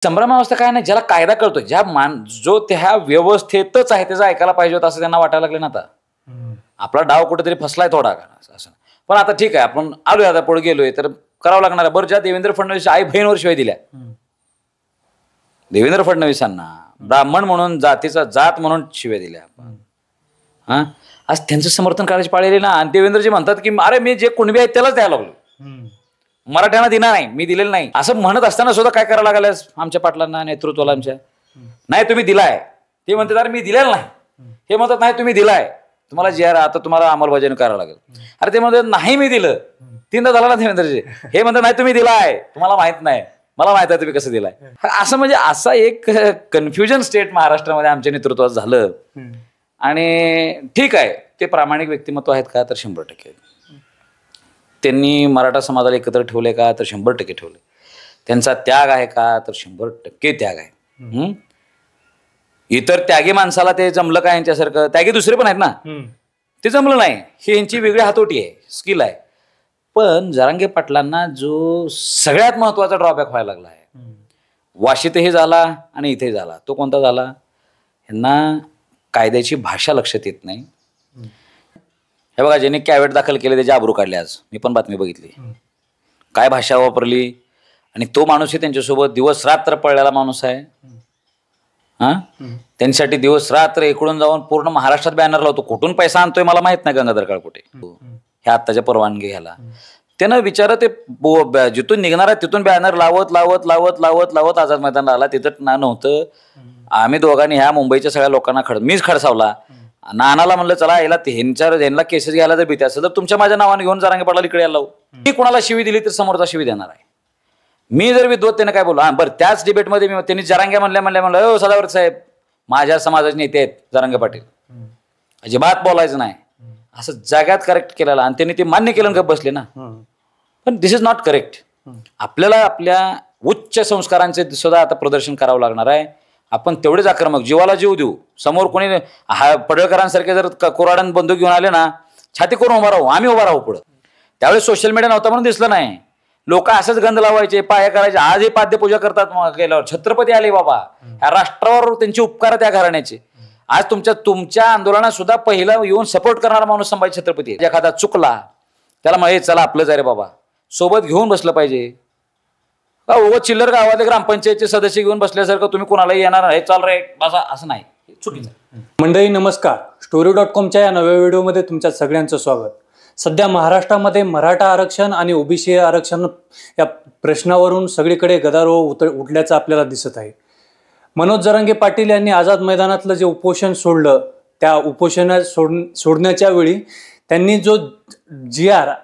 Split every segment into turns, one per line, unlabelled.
संभ्रमावस्था काय नाही, ज्याला कायदा कळतो, जो त्या व्यवस्थेतच आहे त्याचं ऐकायला पाहिजे होतं असं त्यांना वाटायला लागलं ना आता. आपला डाव कुठेतरी फसलाय थोडा असं. पण आता ठीक आहे, आपण आलोय, आता पुढे गेलोय तर करावं लागणार आहे. बरं, ज्या देवेंद्र फडणवीस आई बहीणवर शिवाय दिल्या, देवेंद्र फडणवीसांना ब्राह्मण म्हणून, जात म्हणून शिव्या दिल्या, हा, आज त्यांचं समर्थन करायची पाळी ना. आणि देवेंद्रजी म्हणतात की अरे मी जे कुणबी आहेत त्यालाच द्यायला लागलो, मराठ्यांना दिला नाही, मी दिलेलं नाही, असं म्हणत असताना सुद्धा काय करायला लागलं आमच्या पाटलांना, नेतृत्वाला आमच्या, नाही तुम्ही दिलाय. ते म्हणतात अरे मी दिलेलं नाही, हे म्हणतात नाही तुम्ही दिलाय, तुम्हाला जे आता तुम्हाला अंमलबजावणी करावं लागेल. अरे ते म्हणतात नाही मी दिलं, 3दा झाला ना देवेंद्रजी. हे म्हणतात नाही तुम्ही दिलाय, तुम्हाला माहित नाही, मला माहित आहे तुम्ही कसं दिलाय. असं म्हणजे असा एक कन्फ्युजन स्टेट महाराष्ट्रामध्ये आमच्या नेतृत्वात झालं. आणि ठीक आहे, ते प्रामाणिक व्यक्तिमत्व आहेत का, तर 100%. त्यांनी मराठा समाजाला एकत्र ठेवले का, तर 100% ठेवले. त्यांचा त्याग आहे का, तर 100% त्याग आहे. इतर त्यागी माणसाला ते जमलं का यांच्यासारखं, त्यागी दुसरे पण आहेत ना, ते जमलं नाही, ही यांची वेगळी हातोटी आहे, स्किल आहे. पण जरांगे पाटलांना जो सगळ्यात महत्वाचा ड्रॉबॅक व्हायला लागला आहे, वाशीतही झाला आणि इथेही झाला, तो कोणता झाला, यांना कायद्याची भाषा लक्षात येत नाही. हे बघा, ज्यांनी कॅवेट दाखल केले त्याचे आबरू काढले, आज मी पण बातमी बघितली, काय भाषा वापरली. आणि तो माणूसही त्यांच्यासोबत दिवस रात्र पळलेला माणूस आहे. हा, त्यांच्यासाठी दिवस रात्र इकडून जाऊन पूर्ण महाराष्ट्रात बॅनर लावतो. कुठून पैसा आणतोय मला माहित नाही, गंगाधर काळकुटे ह्या आत्ताच्या परवानगी घ्यायला. त्यानं विचार ते जिथून निघणार आहे तिथून बॅनर लावत लावत लावत लावत लावत आझाद मैदानाला आला. तिथं नव्हतं. आम्ही दोघांनी ह्या मुंबईच्या सगळ्या लोकांना मीच खडसावला. नानाला म्हणलं चला याला ह्यांना केसेस घ्यायला जर भीती असेल तर तुमच्या माझ्या नावाने घेऊन जरांगे पाटलाला इकडे यायला लावू. मी कोणाला शिवी दिली तर समोरचा शिवी देणार आहे. मी जर विद्वत त्याने काय बोललो, बरं त्याच डिबेटमध्ये त्यांनी जरांगे म्हणलं सदावर्त साहेब माझ्या समाजाचे नेते आहेत जरांगे पाटील, अजिबात बोलायचं नाही असं जगात करेक्ट केलेला. आणि त्यांनी ते मान्य केलं गप बसले ना. पण दिस इज नॉट करेक्ट. आपल्याला आपल्या उच्च संस्कारांचे सुद्धा आता प्रदर्शन करावं लागणार आहे. आपण तेवढेच आक्रमक, जीवाला जीव देऊ. समोर कोणी पडळकरांसारखे जर कोराडन बंदूक घेऊन आले ना, छाती करून उभा राहू, आम्ही उभा राहू पुढं. त्यावेळेस सोशल मीडिया नव्हता म्हणून दिसलं नाही. लोक असंच गंध लावायचे, पाया करायचे. आजही पाद्यपूजा करतात गेल्यावर. छत्रपती आले बाबा, ह्या राष्ट्रावर त्यांचे उपकार त्या घराण्याचे. आज तुमच्या आंदोलनात सुद्धा पहिला येऊन सपोर्ट करणारा माणूस संभाजी छत्रपती. एखादा चुकला त्याला मग चला आपलं जा रे बाबा, सोबत घेऊन बसलं पाहिजे. चिल्लर गावातले ग्रामपंचायतचे सदस्य घेऊन बसल्यासारखं तुम्ही कोणाला येणार हे चाल रे बसा असं नाही, चुकीचं.
मंडळी नमस्कार, story.comच्या या नव्या व्हिडिओमध्ये तुमच्या सगळ्यांचं स्वागत. सध्या महाराष्ट्रामध्ये मराठा आरक्षण आणि ओबीसी आरक्षण या प्रश्नावरून सगळीकडे गदारोळ उठल्याचं आपल्याला दिसत आहे. मनोज जरांगे पाटील यांनी आझाद मैदानातलं जे उपोषण सोडलं, त्या उपोषणात सोडण्याच्या वेळी त्यांनी जो GR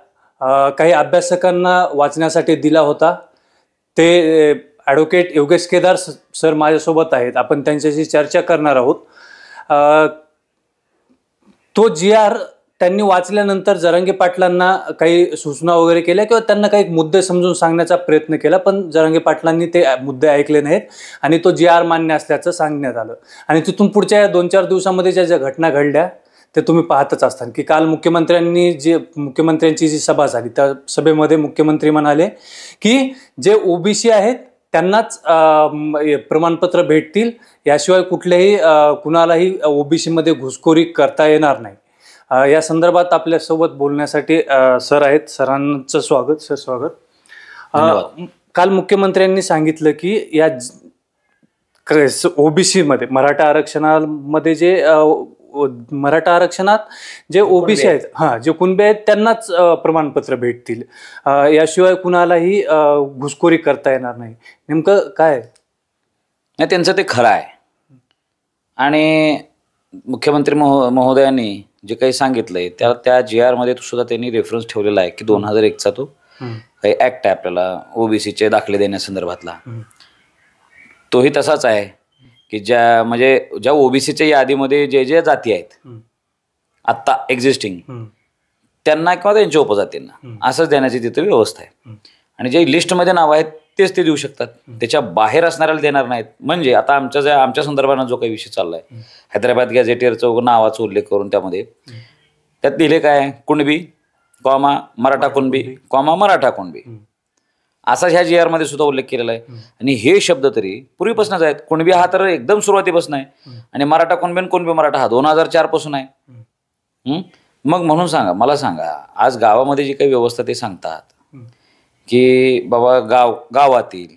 काही अभ्यासकांना वाचण्यासाठी दिला होता, ते ॲडव्होकेट योगेश केदार सर माझ्यासोबत आहेत. आपण त्यांच्याशी चर्चा करणार आहोत. तो GR त्यांनी वाचल्यानंतर जरांगे पाटलांना काही सूचना वगैरे केल्या किंवा त्यांना काही मुद्दे समजून सांगण्याचा प्रयत्न केला, पण जरांगे पाटलांनी ते मुद्दे ऐकले नाहीत आणि तो GR मान्य असल्याचं सांगण्यात आलं. आणि तिथून पुढच्या 2-4 दिवसामध्ये ज्या घटना घडल्या ते तुम्ही पाहतच असताल की काल मुख्यमंत्र्यांची जी सभा झाली, त्या सभेमध्ये मुख्यमंत्री म्हणाले की जे ओबीसी आहेत त्यांनाच प्रमाणपत्र भेटतील, याशिवाय कुणालाही ओबीसीमध्ये घुसखोरी करता येणार नाही. या संदर्भात आपल्यासोबत बोलण्यासाठी सर आहेत. सरांचं स्वागत. सर स्वागत. काल मुख्यमंत्र्यांनी सांगितलं की या ओबीसीमध्ये मराठा आरक्षणात जे ओबीसी आहेत, जे कुणबी आहेत त्यांनाच प्रमाणपत्र भेटतील, याशिवाय कुणालाही घुसखोरी करता येणार नाही. नेमकं काय
नाही त्यांचं ते खरं आहे. आणि मुख्यमंत्री महोदयांनी जे काही सांगितलंय त्या GR मध्ये सुद्धा त्यांनी रेफरन्स ठेवलेला आहे की 2001चा तो काही ऍक्ट आहे आपल्याला ओबीसीचे दाखले देण्यासंदर्भातला, तोही तसाच आहे की ज्या ओबीसीच्या यादीमध्ये जे जाती आहेत आत्ता एक्झिस्टिंग त्यांना किंवा त्यांच्या उपजातींना असंच देण्याची तिथे व्यवस्था आहे. आणि जे लिस्टमध्ये नाव आहेत तेच ते देऊ शकतात, त्याच्या बाहेर असणाऱ्याला देणार नाहीत. म्हणजे आता आमच्या संदर्भानं जो काही विषय चाललाय, हैदराबाद गॅझेटियरचं नावाचा उल्लेख करून त्यात दिले काय, कुणबी कॉमा मराठा कुणबी कॉमा मराठा कुणबी. असा ह्या जी मध्ये सुद्धा उल्लेख केलेला आहे. आणि हे शब्द तरी पूर्वीपासूनच आहेत. कुणबी हा तर एकदम सुरुवातीपासून आहे आणि मराठा कुणबी आणि कुणबी मराठा हा 2004 पासून आहे. मग म्हणून सांगा, मला सांगा, आज गावामध्ये जी काही व्यवस्था ते सांगतात की बाबा गावातील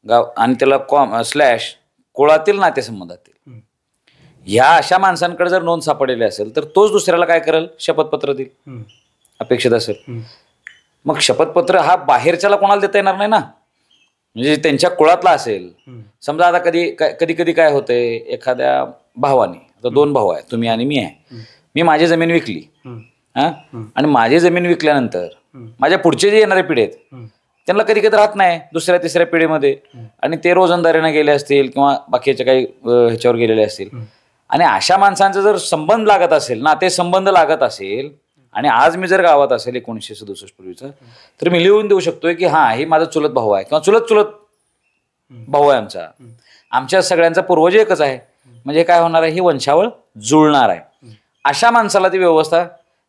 आणि त्याला स्लॅश कुळातील नातेसंबंधातील ह्या अशा माणसांकडे जर नोंद सापडलेली असेल तर तोच दुसऱ्याला काय करेल, शपथपत्र देईल अपेक्षित असेल. मग शपथपत्र हा बाहेरच्याला कोणाला देता येणार नाही ना, म्हणजे त्यांच्या कुळातला असेल. समजा आता कधी कधी काय होतंय, एखाद्या भावाने, आता 2 भाऊ आहे, तुम्ही आणि मी आहे, मी माझी जमीन विकली आणि माझी जमीन विकल्यानंतर माझ्या पुढचे जे येणारे पिढी आहेत त्यांना कधी कधी राहत नाही दुसऱ्या तिसऱ्या पिढीमध्ये, आणि ते रोजंदारीने गेले असतील किंवा बाकीच्या काही ह्याच्यावर गेलेले असतील. आणि अशा माणसांचा जर संबंध लागत असेल ना, ते संबंध लागत असेल, आणि आज मी जर गावात असेल 1967 पूर्वीचं, तर मी लिहून देऊ शकतोय की हा हे माझा चुलत भाऊ आहे किंवा चुलत भाऊ आहे आमच्या सगळ्यांचा पूर्वज एकच आहे. म्हणजे काय होणार आहे, ही वंशावळ जुळणार आहे. अशा माणसाला ती व्यवस्था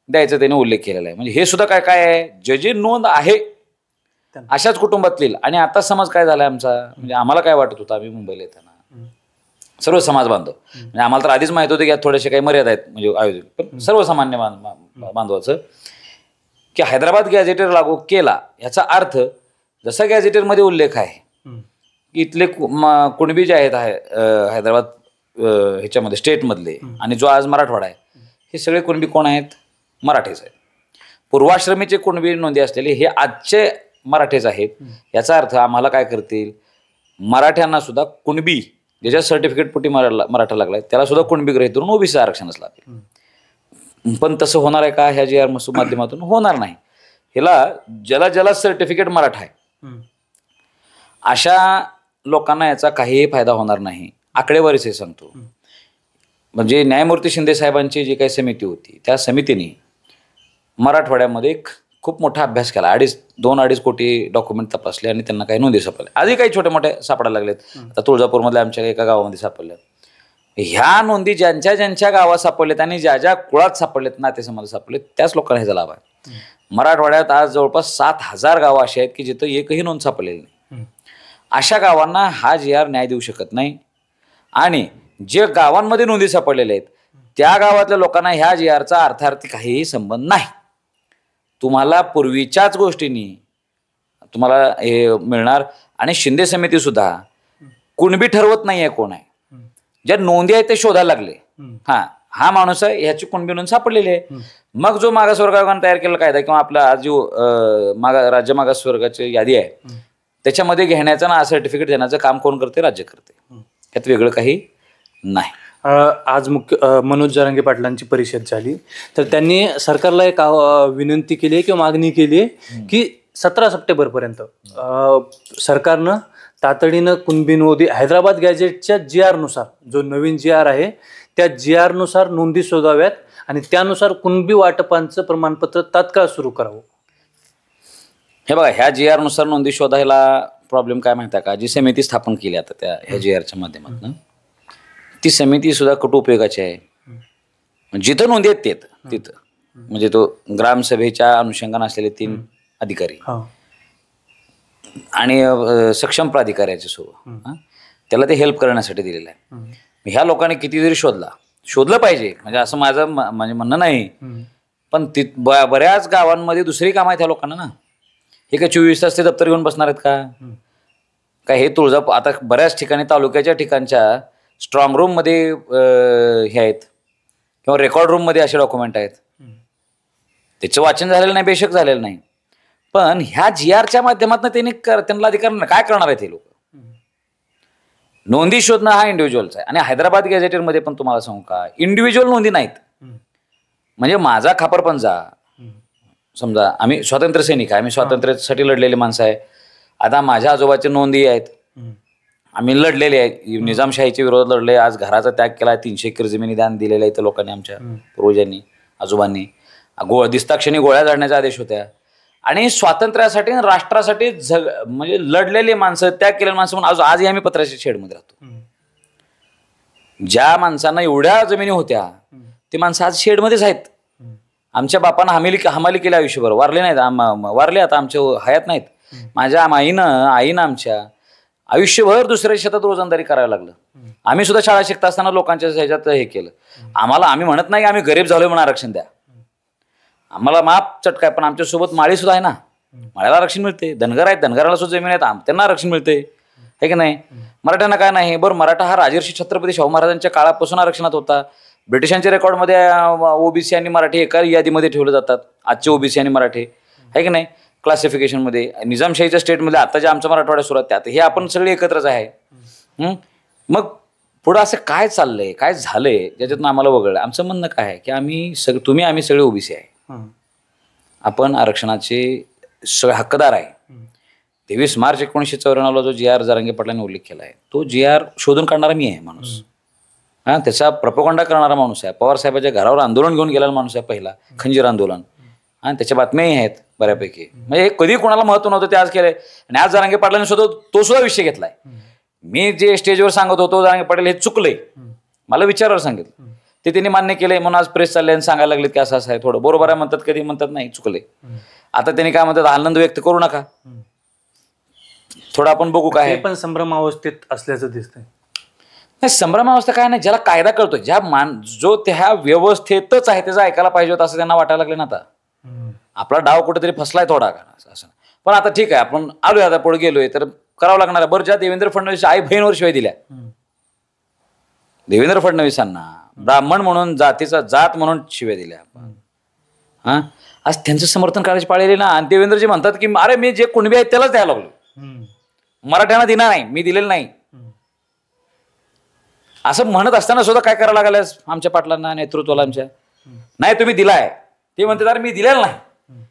द्यायचा त्याने उल्लेख केलेला आहे. म्हणजे हे सुद्धा काय आहे, जे नोंद आहे अशाच कुटुंबातील. आणि आता समाज काय झालाय आमचा, म्हणजे आम्हाला काय वाटत होतं, आम्ही मुंबईला येताना सर्व समाज बांधव, म्हणजे आम्हाला तर आधीच माहित होतं की यात थोडेसे काही मर्यादा आहेत, म्हणजे आयोजक, पण सर्वसामान्य बांधवाचं की हैदराबाद गॅझेटर लागू केला याचा अर्थ जसा गॅझेटरमध्ये उल्लेख आहे की इथले कुणबी जे आहेत हैदराबाद ह्याच्यामध्ये स्टेटमधले आणि जो आज मराठवाडा आहे, हे सगळे कुणबी कोण आहेत, मराठेच आहेत. पूर्वाश्रमीचे कुणबी नोंदी असलेले हे आजचे मराठेच आहेत. याचा अर्थ आम्हाला काय करतील, मराठ्यांना सुद्धा कुणबी ज्याच्या सर्टिफिकेट पोटी मराठा लागलाय त्याला सुद्धा कुणबी गृहीत धरून ओबीसी आरक्षणच लागेल. पण तसं होणार आहे का, ह्या जी आर माध्यमातून होणार नाही. ह्याला ज्याला सर्टिफिकेट मराठा आहे अशा लोकांना याचा काहीही फायदा होणार नाही. आकडेवारीच हे सांगतो. म्हणजे न्यायमूर्ती शिंदे साहेबांची जी काही समिती होती, त्या समितीने मराठवाड्यामध्ये खूप मोठा अभ्यास केला. 2-2.5 कोटी डॉक्युमेंट तपासले आणि त्यांना काही नोंदी सापडल्या. आधी काही छोटे मोठे सापडायला लागलेत. आता तुळजापूरमधल्या आमच्या एका गावामध्ये सापडल्या. ह्या नोंदी ज्यांच्या गावात सापडलेत आणि ज्या कुळात सापडलेत, नातेसंबंध सापडलेत, त्याच लोकांना ह्याचा लाभ आहे. मराठवाड्यात आज जवळपास 7,000 गावं अशी आहेत की जिथं एकही नोंद सापडलेली नाही. अशा गावांना हा जी आर न्याय देऊ शकत नाही. आणि जे गावांमध्ये नोंदी सापडलेल्या आहेत त्या गावातल्या लोकांना ह्या जी आरचा अर्थार्थी काहीही संबंध नाही. तुम्हाला पूर्वीच्याच गोष्टींनी तुम्हाला हे मिळणार. आणि शिंदे समिती सुद्धा कुणबी ठरवत नाहीये कोण आहे, ज्या नोंदी आहेत ते शोधायला लागले. हा माणूस आहे, ह्याची कुणबी नोंद सापडलेली आहे. मग जो मागासवर्ग आयोगाने तयार केलेला कायदा किंवा आपला आज जो राज्य मागासवर्गाची यादी आहे त्याच्यामध्ये घेण्याचं ना सर्टिफिकेट देण्याचं काम कोण करते, राज्य करते. यात वेगळं काही नाही.
आज मनोज जरांगे पाटलांची परिषद झाली तर त्यांनी सरकारला एक विनंती केली आहे किंवा मागणी केली आहे की 17 सप्टेंबरपर्यंत सरकारनं तातडीनं कुणबी नोंदी हैदराबाद गॅजेटच्या GR नुसार, जो नवीन GR आहे त्या GR नुसार नोंदी शोधाव्यात आणि त्यानुसार कुणबी वाटपांचं प्रमाणपत्र तात्काळ सुरू करावं.
हे बघा, ह्या GR नुसार नोंदी शोधायला प्रॉब्लेम काय माहिती आहे का, जी समिती स्थापन केली आता त्या ह्या GRच्या माध्यमातून, ती समिती सुद्धा कुठं उपयोगाची आहे, जिथं नोंदी आहेत तिथं. म्हणजे तो ग्रामसभेच्या अनुषंगाने असलेले 3 अधिकारी आणि सक्षम प्राधिकाऱ्याचे त्याला ते हेल्प करण्यासाठी दिलेलं आहे. ह्या लोकांनी किती जरी शोधलं पाहिजे, म्हणजे असं माझं म्हणजे म्हणणं नाही, पण बऱ्याच गावांमध्ये दुसरी कामं आहेत ह्या लोकांना ना. हे काय 24 तास ते दप्तर घेऊन बसणार आहेत का? हे तुळजापूर आता बऱ्याच ठिकाणी तालुक्याच्या ठिकाणच्या स्ट्रॉंग रूम मध्ये हे आहेत किंवा रेकॉर्ड रूम मध्ये असे डॉक्युमेंट आहेत. त्याचं वाचन झालेलं नाही, बेशक झालेलं नाही, पण ह्या GRच्या माध्यमातून त्यांना अधिकार काय करणार आहेत हे लोक. नोंदी शोधणं हा इंडिव्हिज्युअलचा आहे. आणि हैदराबाद गॅझेटरमध्ये पण तुम्हाला सांगू का, इंडिव्हिज्युअल नोंदी नाहीत. म्हणजे माझा खापरपंजा, समजा आम्ही स्वातंत्र्य सैनिक आहे, आम्ही स्वातंत्र्यासाठी लढलेले माणसं आहे. आता माझ्या आजोबाच्या नोंदी आहेत, आम्ही लढलेले आहेत, निजामशाहीच्या विरोधात लढले, आज घराचा त्याग केला, 300 एकर जमिनी दान दिलेल्या आहेत लोकांनी, आमच्या पूर्वजांनी, आजोबांनी. दिसताक्षणी गोळ्या झाडण्याचे आदेश होत्या. आणि स्वातंत्र्यासाठी राष्ट्रासाठी म्हणजे लढलेली माणसं, त्याग केलेली माणसं म्हणून आजही आम्ही पत्राच्या शेडमध्ये राहतो. ज्या माणसांना एवढ्या जमिनी होत्या ते माणसं आज शेडमध्येच आहेत. आमच्या बापांना हमाली केली आयुष्यभर, वारले नाहीत, वारले आता आमच्या हयात नाहीत, माझ्या आईनं आमच्या आयुष्यभर दुसऱ्या शेतात रोजंदारी करायला लागलं. आम्ही सुद्धा शाळा शिकता असताना लोकांच्या ह्याच्यात हे केलं. आम्ही म्हणत नाही की आम्ही गरीब झालोय म्हणून आरक्षण द्या, आम्हाला माप चटकाय, पण आमच्यासोबत माळी सुद्धा आहे ना, माळ्याला आरक्षण मिळते. धनगर आहेत, धनगराला सुद्धा जमीन आहेत, त्यांना आरक्षण मिळते, हे की नाही. मराठ्यांना काय नाही. बरं, मराठा हा राजर्षी छत्रपती शाहू महाराजांच्या काळापासून आरक्षणात होता. ब्रिटिशांच्या रेकॉर्डमध्ये ओबीसी आणि मराठी एका यादीमध्ये ठेवले जातात, आजचे ओबीसी आणि मराठी, आहे की नाही, क्लासिफिकेशनमध्ये. निजामशाहीच्या स्टेटमध्ये आता जे आमच्या मराठवाड्यात सुरुवात त्यात हे आपण सगळे एकत्रच आहे. मग पुढं असं काय चाललंय, काय झालंय ज्याच्यातून आम्हाला वगळलं. आमचं म्हणणं काय आहे की आम्ही सगळे ओबीसी आहे, आपण आरक्षणाचे सगळे हक्कदार आहे. 23 मार्च 1994 जो जी आर जरांगे पाटलांनी उल्लेख केला आहे, तो जी आर शोधून काढणारा मी आहे माणूस. त्याचा प्रपोगंडा करणारा माणूस आहे. पवार साहेबाच्या घरावर आंदोलन घेऊन गेलेला माणूस आहे, पहिला खंजीर आंदोलन. आणि त्याच्या बातम्याही आहेत बऱ्यापैकी. म्हणजे कधी कोणाला महत्व नव्हतं ते आज केलंय. आणि आज जरांगे पाटलांनी तो सुद्धा विषय घेतलाय. मी जे स्टेजवर सांगत होतो जरांगे पाटील हे चुकलंय, मला विचारावर सांगितलं, ते त्यांनी मान्य केलंय. म्हणून आज प्रेस चालले आणि सांगायला लागलेत की असं आहे, थोडं बरोबर आहे म्हणतात, कधी म्हणतात नाही चुकलंय. आता त्यांनी काय म्हणतात, आनंद व्यक्त करू नका, थोडं आपण बघू काय.
पण संभ्रमावस्थेत असल्याचं दिसतंय.
नाही, संभ्रमावस्था काय नाही, ज्याला कायदा कळतो, जो त्या व्यवस्थेतच आहे त्याचं ऐकायला पाहिजे होतं असं त्यांना वाटायला लागले ना. आता आपला डाव कुठेतरी फसलाय थोडा असं. पण आता ठीक आहे, आपण आलोय, आता पुढे गेलोय तर करावं लागणार आहे. बरं, ज्या देवेंद्र फडणवीस आई बहीणवर शिवाय दिल्या, देवेंद्र फडणवीसांना ब्राह्मण म्हणून जात म्हणून शिव्या दिल्या आपण, आज त्यांचं समर्थन करायची पाळलेली ना. आणि देवेंद्रजी म्हणतात की अरे मी जे कुणबी आहेत त्यालाच द्यायला लागलो, मराठ्यांना दिना नाही, मी दिलेलं नाही. असं म्हणत असताना सुद्धा काय करायला लागलं आमच्या पाटलांना, नेतृत्वाला आमच्या, नाही तुम्ही दिलाय. ते म्हणतात अरे मी दिलेलं नाही,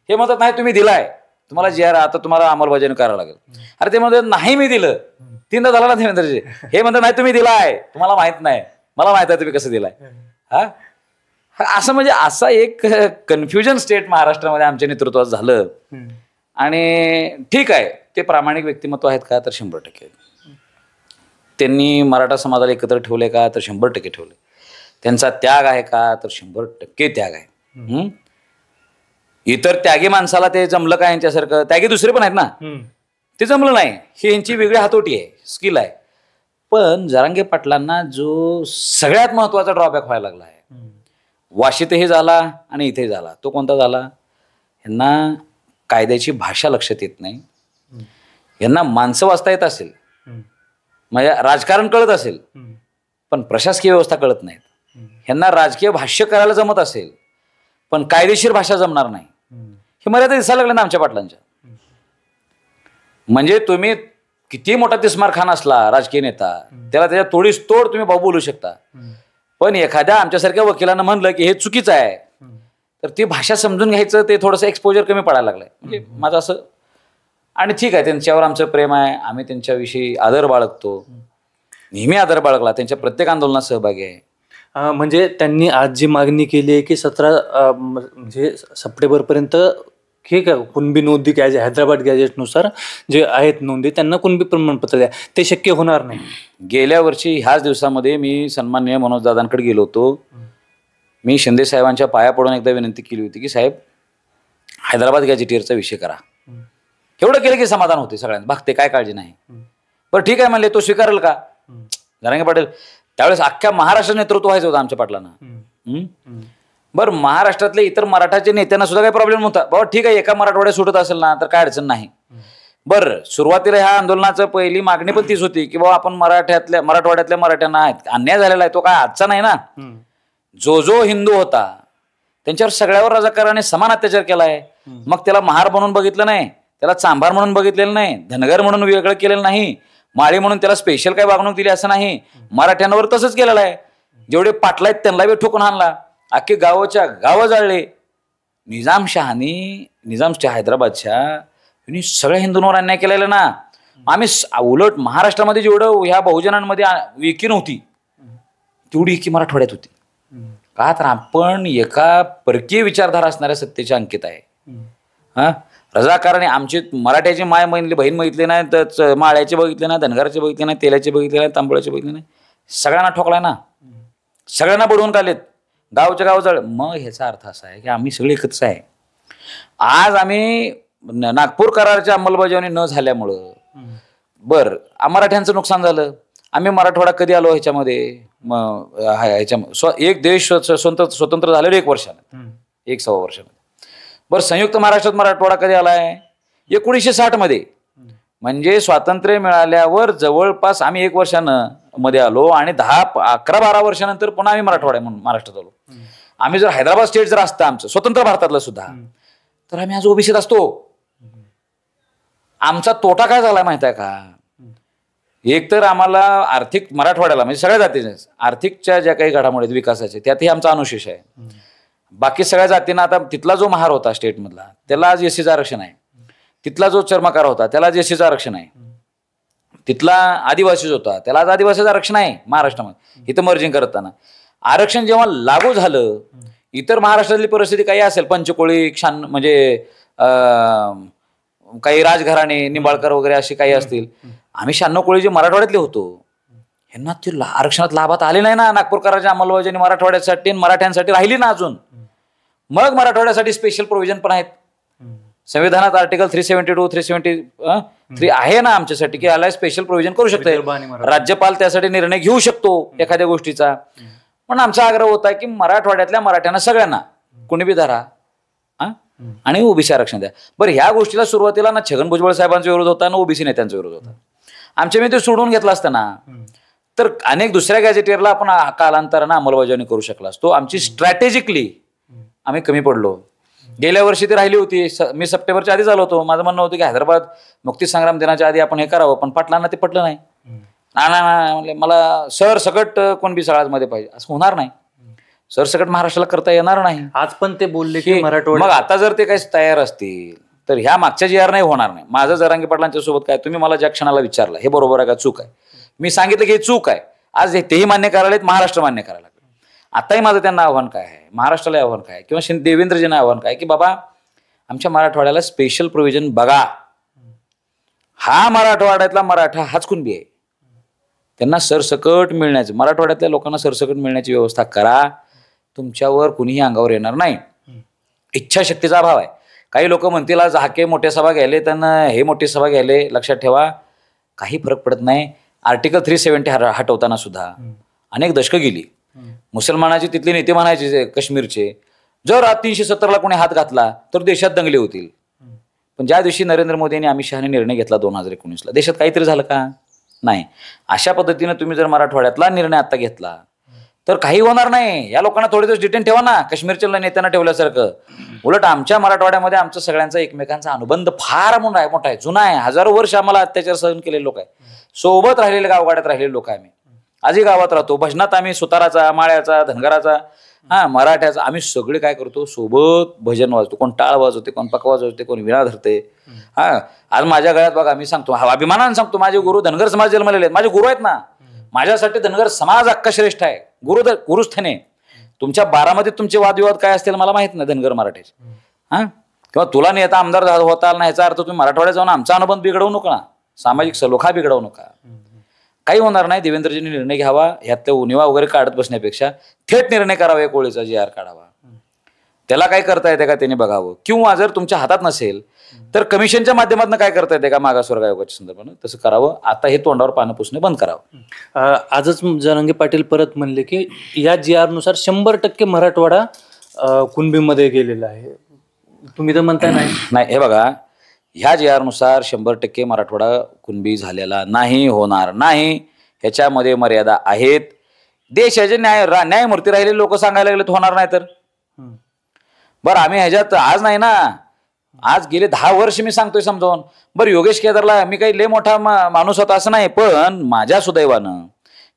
हे म्हणतात नाही तुम्ही दिलाय, तुम्हाला जे आता तुम्हाला अंमलबजावणी करावं लागेल. अरे ते म्हणतात नाही मी दिलं, 3दा झाला ना देवेंद्रजी. हे म्हणतात नाही तुम्ही दिलाय, तुम्हाला माहित नाही, मला माहित आहे तुम्ही कसं दिलाय. असं म्हणजे असा एक कन्फ्युजन स्टेट महाराष्ट्रामध्ये आमच्या नेतृत्वात झालं. आणि ठीक आहे, ते प्रामाणिक व्यक्तिमत्व आहेत का, तर 100%. त्यांनी मराठा समाजाला एकत्र ठेवले का, तर 100% ठेवले. त्यांचा त्याग आहे का, तर 100% त्याग आहे. इतर त्यागी माणसाला ते जमलं का यांच्यासारखं, त्यागी दुसरे पण आहेत ना, ते जमलं नाही, ही यांची वेगळी हातोटी आहे, स्किल आहे. पण जरांगे पाटलांना जो सगळ्यात महत्वाचा ड्रॉबॅक व्हायला लागला आहे, वाशीतही झाला आणि इथेही झाला, तो कोणता झाला, यांना कायद्याची भाषा लक्षात येत नाही. यांना माणसं वाचता येत असेल, म्हणजे राजकारण कळत असेल, पण प्रशासकीय व्यवस्था कळत नाहीत. ह्यांना राजकीय भाष्य करायला जमत असेल, पण कायदेशीर भाषा जमणार नाही. हे मर्यादा दिसायला लागले ना आमच्या पाटलांच्या. म्हणजे तुम्ही किती मोठा तिस्मार खान असला राजकीय नेता, त्याला त्याच्या तोडीस तोड तुम्ही बोलू शकता, पण एखाद्या आमच्यासारख्या वकिलानं म्हणलं की हे चुकीचं आहे, तर ती भाषा समजून घ्यायचं ते थोडंसं एक्सपोजर कमी पडायला लागलंय. म्हणजे माझं असं. आणि ठीक आहे, त्यांच्यावर आमचं प्रेम आहे, आम्ही त्यांच्याविषयी आदर बाळगतो, नेहमी आदर बाळगला, त्यांच्या प्रत्येक आंदोलनात सहभागी आहे.
म्हणजे त्यांनी आज जी मागणी केली आहे की 17 म्हणजे सप्टेंबरपर्यंत हे का कुणबी नोंदी हैदराबाद गॅजेटनुसार जे आहेत नोंदी, त्यांना कुणबी प्रमाणपत्र द्या, ते शक्य होणार नाही.
गेल्या वर्षी ह्याच दिवसामध्ये मी सन्माननीय मनोज दादांकडे गेलो होतो. मी शिंदे साहेबांच्या पाया पडून एकदा विनंती केली होती की साहेब हैदराबाद गॅजेटियरचा विषय करा. एवढं केलं की समाधान होते सगळ्यांना, बघते काय काळजी नाही. बरं ठीक आहे म्हणले, तो स्वीकारेल का जरांगे पाटील. त्यावेळेस अख्ख्या महाराष्ट्र नेतृत्व व्हायचं होतं आमच्या पाटलांना. बरं, महाराष्ट्रातले इतर मराठाच्या नेत्यांना सुद्धा काही प्रॉब्लेम होता, बाबा ठीक आहे एका मराठवाड्यात सुटत असेल ना तर काय अडचण नाही. बरं, सुरुवातीला ह्या आंदोलनाचं पहिली मागणी पण तीच होती की बाबा आपण मराठवाड्यातल्या मराठ्यांना अन्याय झालेला आहे, तो काय आजचा नाही ना. जो हिंदू होता त्यांच्यावर सगळ्यावर राजकारणाने समान अत्याचार केला आहे. मग त्याला महार म्हणून बघितलं नाही, त्याला चांभार म्हणून बघितलेलं नाही, धनगर म्हणून वेगळं केलेलं नाही, माळी म्हणून त्याला स्पेशल काही वागणूक दिली असं नाही. मराठ्यांवर तसंच केलेलं आहे. जेवढे पाटला आहेत त्यांना बी ठोकून आणला, अख्खे गावं जाळले. निजामशाह हैदराबादच्या सगळ्या हिंदूंवर अन्याय केलेला ना. आम्ही उलट महाराष्ट्रामध्ये जेवढं ह्या बहुजनांमध्ये एकी नव्हती तेवढी एकी मराठवाड्यात होती. का तर आपण एका परकीय विचारधारा असणाऱ्या सत्तेच्या अंकित आहे. रजाकारने आमची मराठ्याची बहीण बघितली नाही, तर माळ्याचे बघितले नाही, धनगराचे बघितले नाही, तेलाचे बघितले नाही, तांबळाचे बघितले नाही, सगळ्यांना ठोकलाय ना, सगळ्यांना बुडवून काढलेत, गावच्या गाव जळ. मग ह्याचा अर्थ असा आहे की आम्ही सगळे एकत्रच आहे. आज आम्ही नागपूर कराराची अंमलबजावणी न झाल्यामुळं मराठ्यांचं नुकसान झालं. आम्ही मराठवाडा कधी आलो ह्याच्यामध्ये एक देश स्वतंत्र झालेलो 1 वर्षानं 1.25 वर्षामध्ये. बरं, संयुक्त महाराष्ट्रात मराठवाडा कधी आलाय? 1960 मध्ये. म्हणजे स्वातंत्र्य मिळाल्यावर जवळपास आम्ही 1 वर्षानं मध्ये आलो आणि 11-12 वर्षानंतर पुन्हा आम्ही महाराष्ट्रात आलो. आम्ही जर हैदराबाद स्टेट जर असतं आमचं स्वतंत्र भारतातलं सुद्धा, तर आम्ही आज ओबीसीत असतो. आमचा तोटा काय झाला माहित आहे का? एक तर आम्हाला आर्थिक मराठवाड्याला म्हणजे सगळ्या जातीचे आर्थिकच्या ज्या काही घडामोडी विकासाचे त्यातही आमचा अनुशेष आहे. बाकी सगळ्या जातींना आता तिथला जो महार होता स्टेटमधला त्याला आज एससीचं आरक्षण आहे. तिथला जो चर्मकार होता त्याला आज एससीचं आरक्षण आहे. तिथला आदिवासीच होता त्याला आज आदिवासीचं आरक्षण आहे महाराष्ट्रामध्ये. इथं मर्जिंग करताना आरक्षण जेव्हा लागू झालं, इतर महाराष्ट्रातली परिस्थिती काही असेल, पंचकोळी म्हणजे काही राजघराणे निंबाळकर वगैरे असे काही असतील, आम्ही 96 कोळी जे मराठवाड्यातले होतो ह्यांना ते आरक्षणात लाभात आले नाही ना. नागपूर कराराच्या अंमलबजावणी मराठवाड्यासाठी मराठ्यांसाठी राहिली ना अजून. मग मराठवाड्यासाठी स्पेशल प्रोव्हिजन पण आहेत संविधानात. आर्टिकल 372 373 आहे ना आमच्यासाठी की याला स्पेशल प्रोव्हिजन करू शकते. राज्यपाल त्यासाठी निर्णय घेऊ शकतो एखाद्या गोष्टीचा. पण आमचा आग्रह होता की मराठवाड्यातल्या मराठ्यांना सगळ्यांना कुणबी धरा आणि ओबीसी आरक्षण द्या. बरं, ह्या गोष्टीला सुरुवातीला ना छगन भुजबळ साहेबांचा विरोध होता ना ओबीसी नेत्यांचा विरोध होता. आमच्या मी ते सोडून घेतला असताना तर अनेक दुसऱ्या गॅजेटियरला आपण कालांतरानं अंमलबजावणी करू शकला असतो. आमची स्ट्रॅटेजिकली आम्ही कमी पडलो. गेल्या वर्षी ती राहिली होती. मी सप्टेंबरच्या आधीच आलो होतो. माझं म्हणणं होतं की हैदराबाद मुक्तीसंग्राम दिनाच्या आधी आपण हे करावं, पण पाटलांना ते पटलं नाही. म्हणले मला सरसकट कुणबी समाजामध्ये पाहिजे. असं होणार नाही. सरसकट महाराष्ट्राला करता येणार नाही.
आज पण ते बोलले की मराठवाडा.
मग आता जर ते काही तयार असतील तर ह्या मागच्या जी नाही होणार नाही. माझं जरांगे पाटलांच्या सोबत काय, तुम्ही मला ज्या क्षणाला विचारलं हे बरोबर आहे का चूक आहे, मी सांगितलं की हे चूक आहे. आज तेही मान्य करायला महाराष्ट्र मान्य करायला लागलं. आताही माझं त्यांना आव्हान काय आहे, महाराष्ट्राला आव्हान काय आहे किंवा देवेंद्रजींना आव्हान काय की बाबा आमच्या मराठवाड्याला स्पेशल प्रोव्हिजन बघा. हा मराठवाड्यातला मराठा हाच कुणबी आहे. त्यांना सरसकट मिळण्याचं, मराठवाड्यातल्या लोकांना सरसकट मिळण्याची व्यवस्था करा. तुमच्यावर कुणीही अंगावर येणार नाही. इच्छाशक्तीचा अभाव आहे. काही लोक म्हणतील आज हाके मोठ्या सभा घ्यायले त्यांना हे मोठी सभा घ्यायले. लक्षात ठेवा काही फरक पडत नाही. आर्टिकल 370 हटवताना सुद्धा अनेक दशकं गेली. मुसलमानाचे तिथले नेते म्हणायचे काश्मीरचे, जर 370ला कोणी हात घातला तर देशात दंगली होतील. पण ज्या दिवशी नरेंद्र मोदी यांनी अमित शहाने निर्णय घेतला 2019ला, देशात काहीतरी झालं का? नाही. अशा पद्धतीनं तुम्ही जर मराठवाड्यातला निर्णय आता घेतला तर काही होणार नाही. या लोकांना थोडे दिवस डिटेन ठेवा ना, काश्मीरच्या नेत्यांना ठेवल्यासारखं. उलट आमच्या मराठवाड्यामध्ये आमचा सगळ्यांचा एकमेकांचा अनुबंध फार मोठा आहे, जुना आहे. हजारो वर्ष आम्हाला अत्याचार सहन केलेले लोक आहे. सोबत राहिलेले गावगाड्यात राहिलेले लोक आहे. आम्ही आजही गावात राहतो. भजनात आम्ही सुताराचा, माळ्याचा, धनगराचा, मराठ्याचा आम्ही सगळे काय करतो, सोबत भजन वाजतो. कोण टाळ वाजवते, कोण पक वाजवते, कोण विणा धरते. आज माझ्या गळ्यात बघा, मी सांगतो अभिमानानं सांगतो, माझे गुरु धनगर समाज जन्मलेले आहेत. माझे गुरु आहेत ना. माझ्यासाठी धनगर समाज अक्का श्रेष्ठ आहे. गुरुस्थाने. तुमच्या बारामतीत तुमचे वादविवाद काय असतील मला माहित नाही धनगर मराठीचे. किंवा तुला नेता आमदार होता ना, ह्याचा अर्थ तुम्ही मराठवाड्यात जाऊन आमचा अनुबंध बिघडवू नका, सामाजिक सलोखा बिघडवू नका. काही होणार नाही. देवेंद्रजींनी निर्णय घ्यावा. ह्यातल्या उणिवा वगैरे काढत बसण्यापेक्षा थेट निर्णय करावा. कोळीचा GR काढावा. त्याला काय करता येते का त्यांनी बघावं. किंवा जर तुमच्या हातात नसेल तर कमिशनच्या माध्यमातून काय करता येते का मागासवर्ग आयोगाच्या संदर्भानं तसं करावं. आता हे तोंडावर पानं पुसणे बंद करावं.
आजच जरांगे पाटील परत म्हणले की या GR नुसार 100% मराठवाडा कुणबीमध्ये गेलेला आहे. तुम्ही तर म्हणताय नाही.
हे बघा, ह्या GR नुसार 100% मराठवाडा कुणबी झालेला नाही, होणार नाही. ह्याच्यामध्ये मर्यादा आहेत. देशाचे न्यायमूर्ती राहिलेले लोक सांगायला लागलेत होणार नाही तर. बरं, आम्ही ह्याच्यात आज नाही ना, आज गेले 10 वर्ष मी सांगतोय समजावून. बरं, योगेश केदारला मी काही लय मोठा माणूस होता असं नाही, पण माझ्या सुदैवानं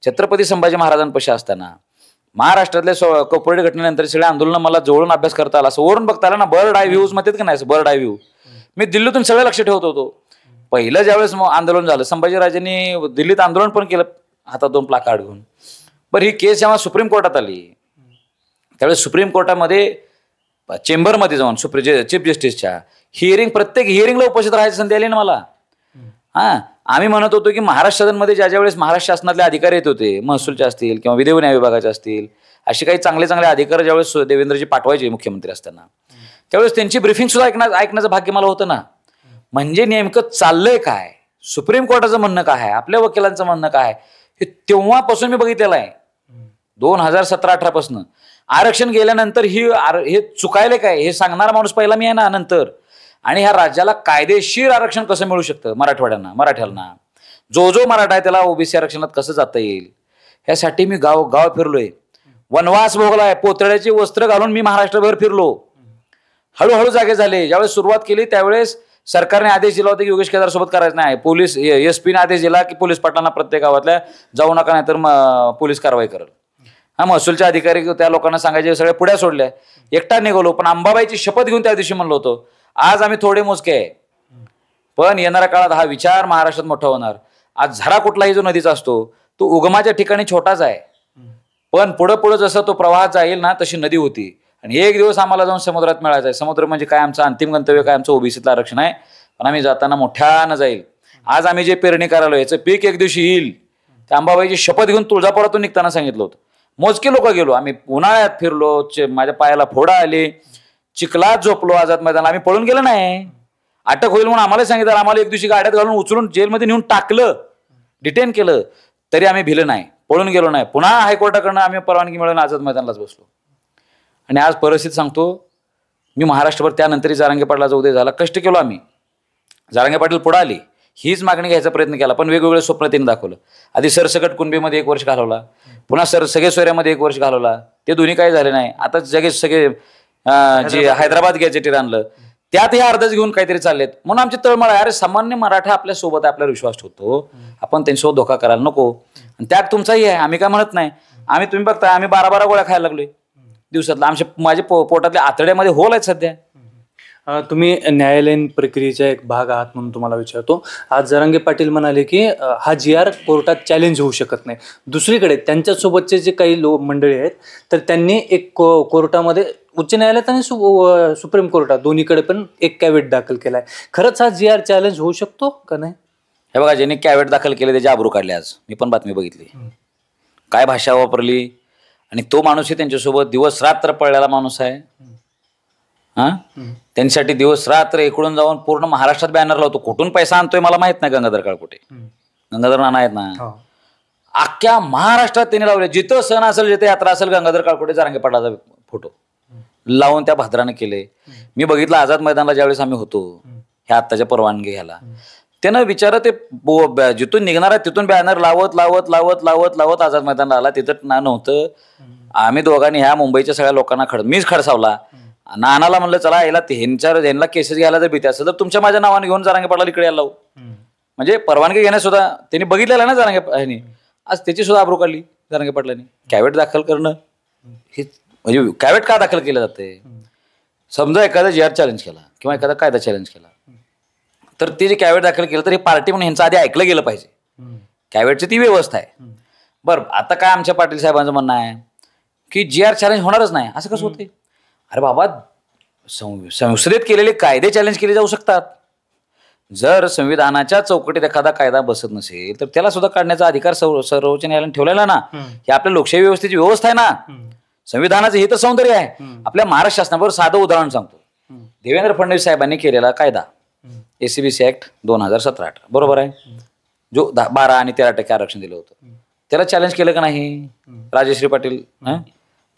छत्रपती संभाजी महाराजांपाशी असताना महाराष्ट्रातल्या कॉर्पोरेट घटनेनंतर सगळ्या आंदोलन मला जवळून अभ्यास करता आला. असं वरून बघता आला ना. बर्ड आय व्ह्यूज म्हणतात का नाही, बर्ड आय व्ह्यू. मी दिल्लीतून सगळं लक्ष ठेवत होतो. पहिलं ज्यावेळेस आंदोलन झालं, संभाजीराजांनी दिल्लीत आंदोलन पण केलं हातात 2 प्लाकार्ड घेऊन. बरं, ही केस जेव्हा सुप्रीम कोर्टात आली त्यावेळेस सुप्रीम कोर्टामध्ये चेंबरमध्ये जाऊन चीफ जस्टिसच्या प्रत्येक हिअरिंगला उपस्थित राहायची संधी आली ना मला. आम्ही म्हणत होतो की महाराष्ट्रामध्ये ज्या वेळेस महाराष्ट्र शासनातले अधिकारी येत होते, महसूलचे असतील किंवा विधी व न्याय विभागाचे असतील, असे काही चांगले चांगले अधिकारी ज्यावेळेस देवेंद्रजी पाठवायचे मुख्यमंत्री असताना, त्यावेळेस त्यांची ब्रीफिंग सुद्धा ऐकण्याचं भाग्य मला होतं ना. म्हणजे नेमकं चाललंय काय, सुप्रीम कोर्टाचं म्हणणं काय आहे, आपल्या वकिलांचं म्हणणं काय, हे तेव्हापासून मी बघितलेलं आहे. 2017-18 पासून आरक्षण गेल्यानंतर हे चुकायले काय हे सांगणारा माणूस पहिला मी आहे ना नंतर. आणि ह्या राज्याला कायदेशीर आरक्षण कसं मिळू शकतं मराठ्याला जो मराठा आहे त्याला ओबीसी आरक्षणात कसं जाता येईल, यासाठी मी गाव फिरलोय, वनवास भोगलाय, पोतळ्याची वस्त्र घालून मी महाराष्ट्रभर फिरलो. हळूहळू जागे झाले. ज्यावेळेस सुरुवात केली त्यावेळेस सरकारने आदेश दिला होता की योगेश केदार सोबत करायचं नाही. पोलीस SP ने आदेश दिला की पोलीस पाटलांना प्रत्येक गावातल्या जाऊ नका, नाही तर पोलीस कारवाई करेल. महसूलचे अधिकारी त्या लोकांना सांगायचे, सगळ्या पुढ्या सोडल्या, एकटा निघालो. पण अंबाबाईची शपथ घेऊन त्या दिवशी म्हणलो होतो, आज आम्ही थोडे मोजके आहे, पण येणाऱ्या काळात हा विचार महाराष्ट्रात मोठा होणार. आज झरा कुठलाही जो नदीचा असतो तो उगमाच्या ठिकाणी छोटाच आहे, पण पुढं जसं तो प्रवाहात जाईल ना तशी नदी होती. आणि एक दिवस आम्हाला जाऊन समुद्रात मिळायचं आहे. समुद्र म्हणजे काय, आमचं अंतिम गंतव्य काय, आमचं ओबीसीतलं आरक्षण आहे, पण आम्ही जाताना मोठ्यानं जाईल. आज आम्ही जे पेरणी करायलो याचं पीक एक दिवशी येईल. त्या अंबाबाईची शपथ घेऊन तुळजापुरातून निघताना सांगितलं होतं. मोजके लोक गेलो आम्ही, उन्हाळ्यात फिरलो, माझ्या पायाला फोडा आले, चिखलात झोपलो आझाद मैदान. आम्ही पळून गेलो नाही, अटक होईल म्हणून आम्हाला सांगितलं, आम्हाला एक दिवशी गाड्यात घालून उचलून जेलमध्ये नेऊन टाकलं, डिटेन केलं, तरी आम्ही भिलं नाही, पळून गेलो नाही. पुन्हा हायकोर्टाकडनं आम्ही परवानगी मिळवून आझाद मैदानालाच बसलो. आणि आज परिस्थिती सांगतो, मी महाराष्ट्रभर त्यानंतरही जरांगे पाटलाचा उदय झाला, कष्ट केलो आम्ही. जरांगे पाटील पुढे आली, हीच मागणी घ्यायचा प्रयत्न केला, पण वेगवेगळे स्वप्न त्यांनी दाखवलं. आधी सरसकट कुणबीमध्ये 1 वर्ष घालवला, पुन्हा सगळे सोयऱ्यामध्ये 1 वर्ष घालवला, ते दोन्ही काही झाले नाही. आता सगळे जे हैदराबाद गॅजेटेड आणलं त्यातही अर्धच घेऊन काहीतरी चाललेत. म्हणून आमची तळमळ आहे, अरे सामान्य मराठा आपल्या सोबत आपल्याला विश्वास ठेवतो, आपण त्यांच्यासोबत धोका करायला नको. आणि त्यात तुमचाही आहे, आम्ही काय म्हणत नाही. तुम्ही बघताय आम्ही 12 गोळ्या खायला लागलोय दिवसातला. माझे पोटातल्या आतड्यामध्ये होल आहेत सध्या.
तुम्ही न्यायालयीन प्रक्रियेचा एक भाग आहात म्हणून तुम्हाला विचारतो. आज जरांगे पाटील म्हणाले की हा GR कोर्टात चॅलेंज होऊ शकत नाही. दुसरीकडे त्यांच्यासोबतचे जे काही मंडळी आहेत तर त्यांनी एक कोर्टामध्ये, उच्च न्यायालयात आणि सुप्रीम कोर्टात दोन्हीकडे पण एक कॅव्हेट दाखल केलाय. खरंच हा GR चॅलेंज होऊ शकतो का नाही?
हे बघा, ज्यांनी कॅव्हेट दाखल केले त्याचे आबरू काढले. आज मी पण बातमी बघितली, काय भाषा वापरली. आणि तो माणूसही त्यांच्यासोबत दिवस रात्र पळलेला माणूस आहे. त्यांच्यासाठी दिवस रात्र इकडून जाऊन पूर्ण महाराष्ट्रात बॅनर लावतो. कुठून पैसा आणतोय मला माहित नाही. गंगाधर काळकुटे, गंगाधर नाना आहेत ना, अख्ख्या महाराष्ट्रात त्यांनी लावले. जिथं सण असेल, जिथे यात्रा असेल, गंगाधर काळकुटे जरांगे पाटलाचा फोटो लावून त्या भाद्रानं केले. मी बघितलं आझाद मैदानाला ज्यावेळेस आम्ही होतो, ह्या आत्ताच्या परवानगी घ्यायला, त्यानं विचार ते जिथून निघणार आहे तिथून बॅनर लावत लावत लावत लावत लावत आझाद मैदानाला आला. तिथं नव्हतं. आम्ही दोघांनी ह्या मुंबईच्या सगळ्या लोकांना मीच खडसावला. नानाला म्हणलं, चला याला ह्यांना केसेस घ्यायला जर भीती असेल तर तुमच्या माझ्या नावाने घेऊन जरांगे पाटलाला इकडे यायला लावू. म्हणजे परवानगी घेण्यास सुद्धा त्यांनी बघितलेलं ना जरांगे ह्यांनी, आज त्याची सुद्धा आबरू काढली जरांगे पाटलांनी. कॅव्हेट दाखल करणं हे म्हणजे कॅव्हेट का दाखल केलं जाते? समजा एखादा GR चॅलेंज केला किंवा एखादा कायदा चॅलेंज केला तर ते जे कॅव्हेट दाखल केलं तर हे पार्टी म्हणून ह्यांचं आधी ऐकलं गेलं पाहिजे. कॅव्हेटची ती व्यवस्था आहे. बरं, आता काय आमच्या पाटील साहेबांचं म्हणणं आहे की GR चॅलेंज होणारच नाही, असं कसं होते? अरे बाबा, संसदेत केलेले कायदे चॅलेंज केले जाऊ शकतात. जर संविधानाच्या चौकटीत एखादा कायदा बसत नसेल तर त्याला सुद्धा काढण्याचा अधिकार सर्वोच्च न्यायालयाने ठेवलेला ना. ही आपल्या लोकशाही व्यवस्थेची व्यवस्था आहे ना. संविधानाचं हे तर सौंदर्य आहे. आपल्या महाराष्ट्र शासनावर साधं उदाहरण सांगतो. देवेंद्र फडणवीस साहेबांनी केलेला कायदा ACBC ऍक्ट 2017-18 बरोबर आहे, जो 12 आणि 13% आरक्षण दिलं होतं, त्याला चॅलेंज केलं का नाही? राजश्री पाटील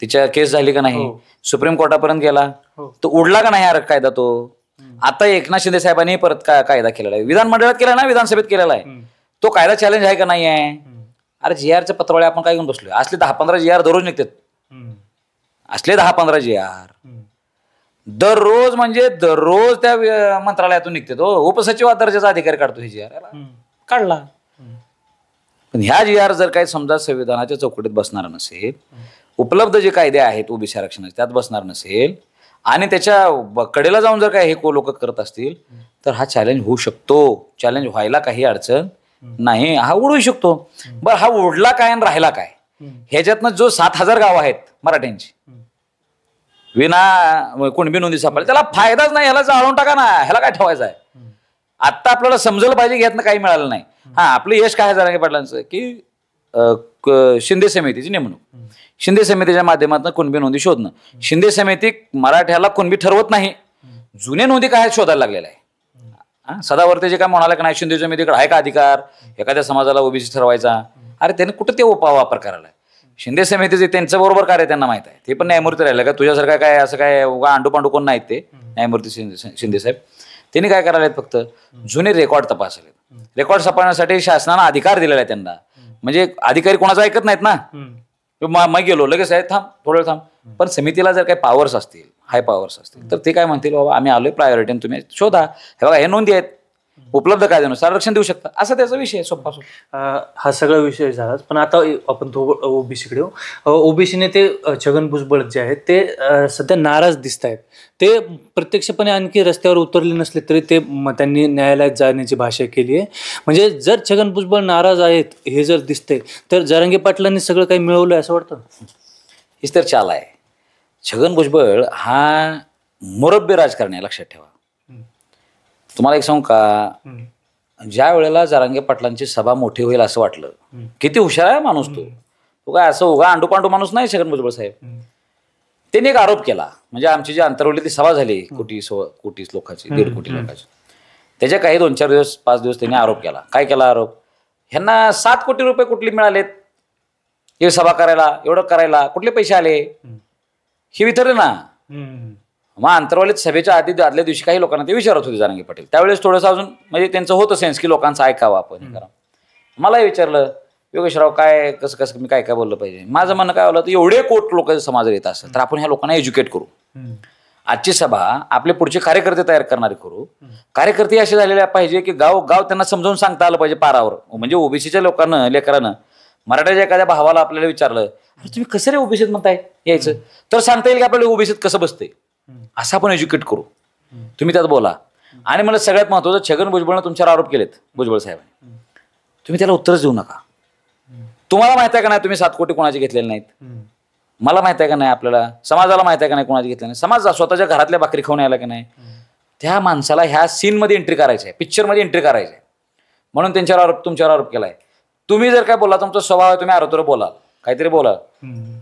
तिच्या केस झाली का नाही? सुप्रीम कोर्टापर्यंत गेला, तो उडला का नाही कायदा? तो आता एकनाथ शिंदे साहेबांनी परत कायदा केलेला आहे, विधानमंडळात केला ना, विधानसभेत केलेला आहे. तो कायदा चॅलेंज आहे का नाही आहे? अरे GRचे पत्रवळे आपण काय घेऊन बसलोय? असले 10-15 GR दररोज निघतात. असले 10-15 GR दररोज, म्हणजे दररोज त्या मंत्रालयातून निघते. तो उपसचिव दर्जाचा अधिकारी काढतो हे GR, काढला. पण ह्या GR जर काही समजा संविधानाच्या चौकटीत बसणार नसेल, उपलब्ध जे कायदे आहेत ओबीसी आरक्षणाचे त्यात बसणार नसेल आणि त्याच्या कडेला जाऊन जर काही हे लोक करत असतील तर हा चॅलेंज होऊ शकतो. चॅलेंज व्हायला काही अडचण नाही, हा उडू शकतो. बरं, हा उडला काय आणि राहिला काय? ह्याच्यातनं जो 7,000 गाव आहेत मराठ्यांची विना कुणबी नोंदी सापडली, त्याला फायदाच नाही. ह्याला जाळून टाका ना, ह्याला काय ठेवायचं आहे? आता आपल्याला समजलं पाहिजे की ह्यातनं काही मिळालं नाही. आपलं यश काय जरांगे पाटलांचं की शिंदे समितीची नेमणूक, शिंदे समितीच्या माध्यमातून कुणबी नोंदी शोधणं. शिंदे समिती मराठ्याला कुणबी ठरवत नाही, जुने नोंदी काय शोधायला लागलेला आहे. सदावर्ते जे काय म्हणाले की नाही शिंदे समितीकडे आहे का अधिकार एखाद्या समाजाला ओबीसी ठरवायचा, अरे त्याने कुठं ते वापर करायला. शिंदे समितीचे त्यांचं बरोबर कार्य त्यांना माहित आहे, ते पण न्यायमूर्ती राहिलं का तुझ्यासारखं काय असं काय उगा अंडू पांडू कोण नाहीत ते न्यायमूर्ती शिंदे साहेब. त्यांनी काय करायला फक्त जुने रेकॉर्ड तपासले. रेकॉर्ड तपासण्यासाठी शासनानं अधिकार दिलेला आहे त्यांना, म्हणजे अधिकारी कोणाचा ऐकत नाहीत ना. मग गेलो लगेच आहे थांब थोडं थांब, पण समितीला जर काही पॉवर्स असतील हाय पॉवर्स असतील तर ते काय म्हणतील बाबा आम्ही आलोय प्रायोरिटी तुम्ही शोधा, हे बघा हे नोंदी आहेत उपलब्ध कायद्यानुसार आरक्षण देऊ शकता, असा त्याचा विषय सोपा.
हा सगळा विषय झालाच, पण आता आपण ओबीसीकडे येऊ. ओबीसीने ते छगन भुजबळ जे आहेत ते सध्या नाराज दिसत आहेत. ते प्रत्यक्षपणे आणखी रस्त्यावर उतरले नसले तरी ते त्यांनी न्यायालयात जाण्याची भाषा केली आहे. म्हणजे जर छगन भुजबळ नाराज आहेत हे जर दिसतंय तर जरांगे पाटलांनी सगळं काही मिळवलंय असं वाटतं.
हीच तर चाल आहे. छगन भुजबळ हा मुरब्बी राजकारणी आहे, लक्षात ठेवा. तुम्हाला एक सांगू का, ज्या वेळेला जरांगे पाटलांची सभा मोठी होईल असं वाटलं, किती हुशार आहे माणूस तो काय असं उगा अंडू पांडू माणूस नाही छगन भुजबळ साहेब. त्यांनी एक आरोप केला, म्हणजे आमची जी आंतरवलीतली सभा झाली कोटी लोकांची 1.5 कोटी लोकांची, त्याच्या काही 2-4 दिवस 5 दिवस त्यांनी आरोप केला. काय केला आरोप, ह्यांना 7 कोटी रुपये कुठले मिळालेत हे सभा करायला, एवढं करायला कुठले पैसे आले हे विचारले ना. मग आंतरवालीत सभेच्या आदल्या दिवशी काही लोकांना ते विचारत होते जरांगे पाटील, त्यावेळेस थोडंसं अजून म्हणजे त्यांचं होतं सेन्स की लोकांचं ऐकावं आपण हे करा. मलाही विचारलं योगेशराव काय कसं मी काय बोललं पाहिजे. माझं म्हणणं काय होलं तर एवढे कोट लोक समाजात येत असतात तर आपण ह्या लोकांना एज्युकेट करू. आजची सभा आपले पुढचे कार्यकर्ते तयार करणारे करू. कार्यकर्ते असे झालेले पाहिजे की गाव त्यांना समजावून सांगता आलं पाहिजे पारावर. म्हणजे ओबीसीच्या लोकांना लेकरानं मराठ्याच्या एखाद्या भावाला आपल्याला विचारलं अरे तुम्ही कसं रे ओबीसीत म्हणताय यायचं, तर सांगता येईल की आपल्याला ओबीसीत कसं बसतंय, असं आपण एज्युकेट करू. तुम्ही त्यात बोला. आणि मला सगळ्यात महत्वाचं, छगन भुजबळनं तुमच्यावर आरोप केलेत भुजबळ साहेबांनी, तुम्ही त्याला उत्तरच देऊ नका. तुम्हाला माहित आहे का नाही तुम्ही 7 कोटी कोणाचे घेतलेले नाहीत, मला माहित आहे का नाही, आपल्याला समाजाला माहित आहे का नाही कोणाचे घेतले नाही, समाज स्वतःच्या घरातल्या भाकरी खाऊन यायला का नाही. त्या माणसाला ह्या सीनमध्ये एंट्री करायची आहे, पिक्चरमध्ये एंट्री करायची आहे, म्हणून तुमच्यावर आरोप केलाय. तुम्ही जर काय बोला तुमचा स्वभाव आहे तुम्ही आरोतोर बोलाल, काहीतरी बोला.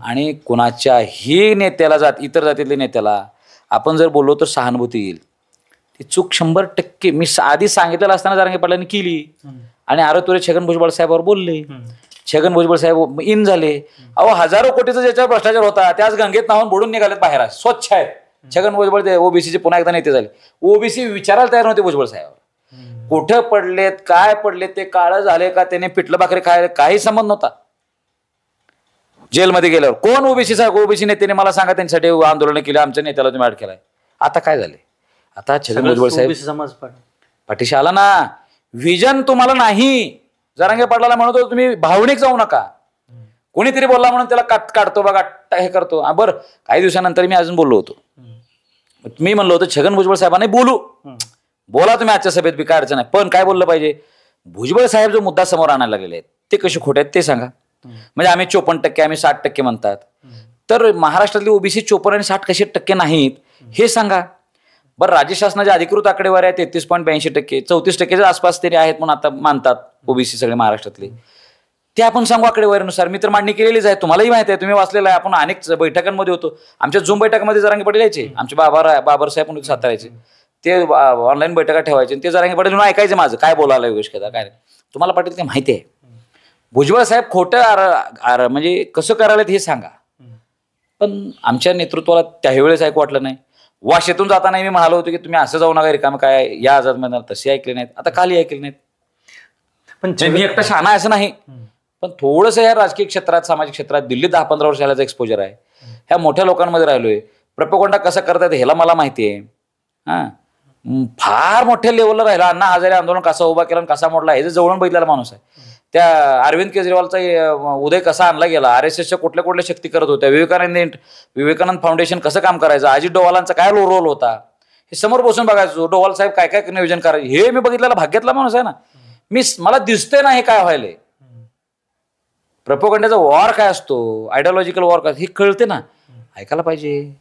आणि कुणाच्याही नेत्याला इतर जातीतल्या नेत्याला आपण जर बोललो तर सहानुभूती येईल. ती चूक 100% मी आधी सांगितलेलं असताना जरांगे पाटलांनी केली आणि आरोतोरे छगन भुजबळ साहेबांवर बोलले. छगन भुजबळ साहेब इन झाले. अहो हजारो कोटीचा ज्याच्यावर भ्रष्टाचार होता त्याच गंगेत नाहून बुडून निघालेत बाहेर, स्वच्छ आहेत. छगन भुजबळ ते ओबीसीचे पुन्हा एकदा नेते झाले. ओबीसी विचारायला तयार नव्हते भुजबळ साहेब, कुठं पडलेत काय पडलेत ते काळं झाले का त्याने पिठलं भाकरी खायला काही संबंध नव्हता. जेलमध्ये गेल्यावर कोण ओबीसी नेत्याने मला सांगा त्यांच्यासाठी आंदोलन केलं, आमच्या नेत्याला तुम्ही ऍड केलाय. आता काय झाले, आता छगन भुजबळ साहेब
समाज
पाठीशी आला ना. व्हिजन तुम्हाला नाही. जरांगे पाटलाला म्हणतो तुम्ही भावनिक जाऊ नका, कोणीतरी बोलला म्हणून त्याला काढतो बघा हे करतो. बरं काही दिवसानंतर मी अजून बोललो होतो, मी म्हणलो होतो छगन भुजबळ साहेबांनी बोला तुम्ही आजच्या सभेत बी काय अडचण नाही, पण काय बोललं पाहिजे. भुजबळ साहेब जो मुद्दा समोर आणायला लागलेले आहेत ते कसे खोटे आहेत ते सांगा. म्हणजे आम्ही 54% आम्ही 60% म्हणतात, तर महाराष्ट्रातली ओबीसी 54 आणि 60 कसे टक्के नाहीत हे सांगा. बरं राज्य शासनाच्या अधिकृत आकडेवारी आहे 33.82%, 34%च्या आसपास तरी आहेत म्हणून आता मानतात ओबीसी सगळे महाराष्ट्रातले, ते आपण सांगू आकडेवारीनुसार. मी तर मांडणी केलेलीच आहे, तुम्हालाही माहिती आहे, तुम्ही वाचलेलं आहे. आपण अनेक बैठकांमध्ये होतो, आमच्या झूम बैठकामध्ये जरांगे पाटील यायचे, आमचे बाबर साहेब म्हणून सातारायचे, ते ऑनलाईन बैठका ठेवायचे, ते जरांगे पाटील म्हणून ऐकायचे माझं काय बोलायला योगेश केदा काय. तुम्हाला पाटील ते माहिती आहे. भुजबळ साहेब खोटं म्हणजे कसं करायला हे सांगा. पण आमच्या नेतृत्वाला त्यावेळेस ऐकू वाटलं नाही. वाशेतून जाताना मी म्हणालो होतो की तुम्ही असं जाऊ नका रिकाम काय या आझाद मैदानात, तसे ऐकले नाहीत, आता कालही ऐकले नाहीत. पण मी एकटा शहाणा असं नाही, पण थोडंसं या राजकीय क्षेत्रात सामाजिक क्षेत्रात दिल्लीत 10-15 वर्ष झाल्याचं एक्सपोजर आहे. ह्या मोठ्या लोकांमध्ये राहिलोय. प्रोपगंडा कसं करतात ह्याला मला माहिती आहे. फार मोठ्या लेवलला राहिला. अण्णा हजारे आंदोलन कसा उभा केला आणि कसा मोडला ह्याचं जवळून बघितलेला माणूस आहे. त्या अरविंद केजरीवालचा उदय कसा आणला गेला, RSSच्या कुठल्या शक्ती करत होत्या, विवेकानंद फाउंडेशन कसं काम करायचं, अजित डोवालांचा काय रोल होता हे समोर बसून बघायचो. डोवाल साहेब काय काय नियोजन करायचं हे मी बघितलेला भाग्यातला माणूस आहे ना. मला दिसतंय ना हे काय व्हायलंय. प्रोपगंडाचा वॉर काय असतो, आयडिओलॉजिकल वॉर काय हे कळते ना, ऐकायला पाहिजे.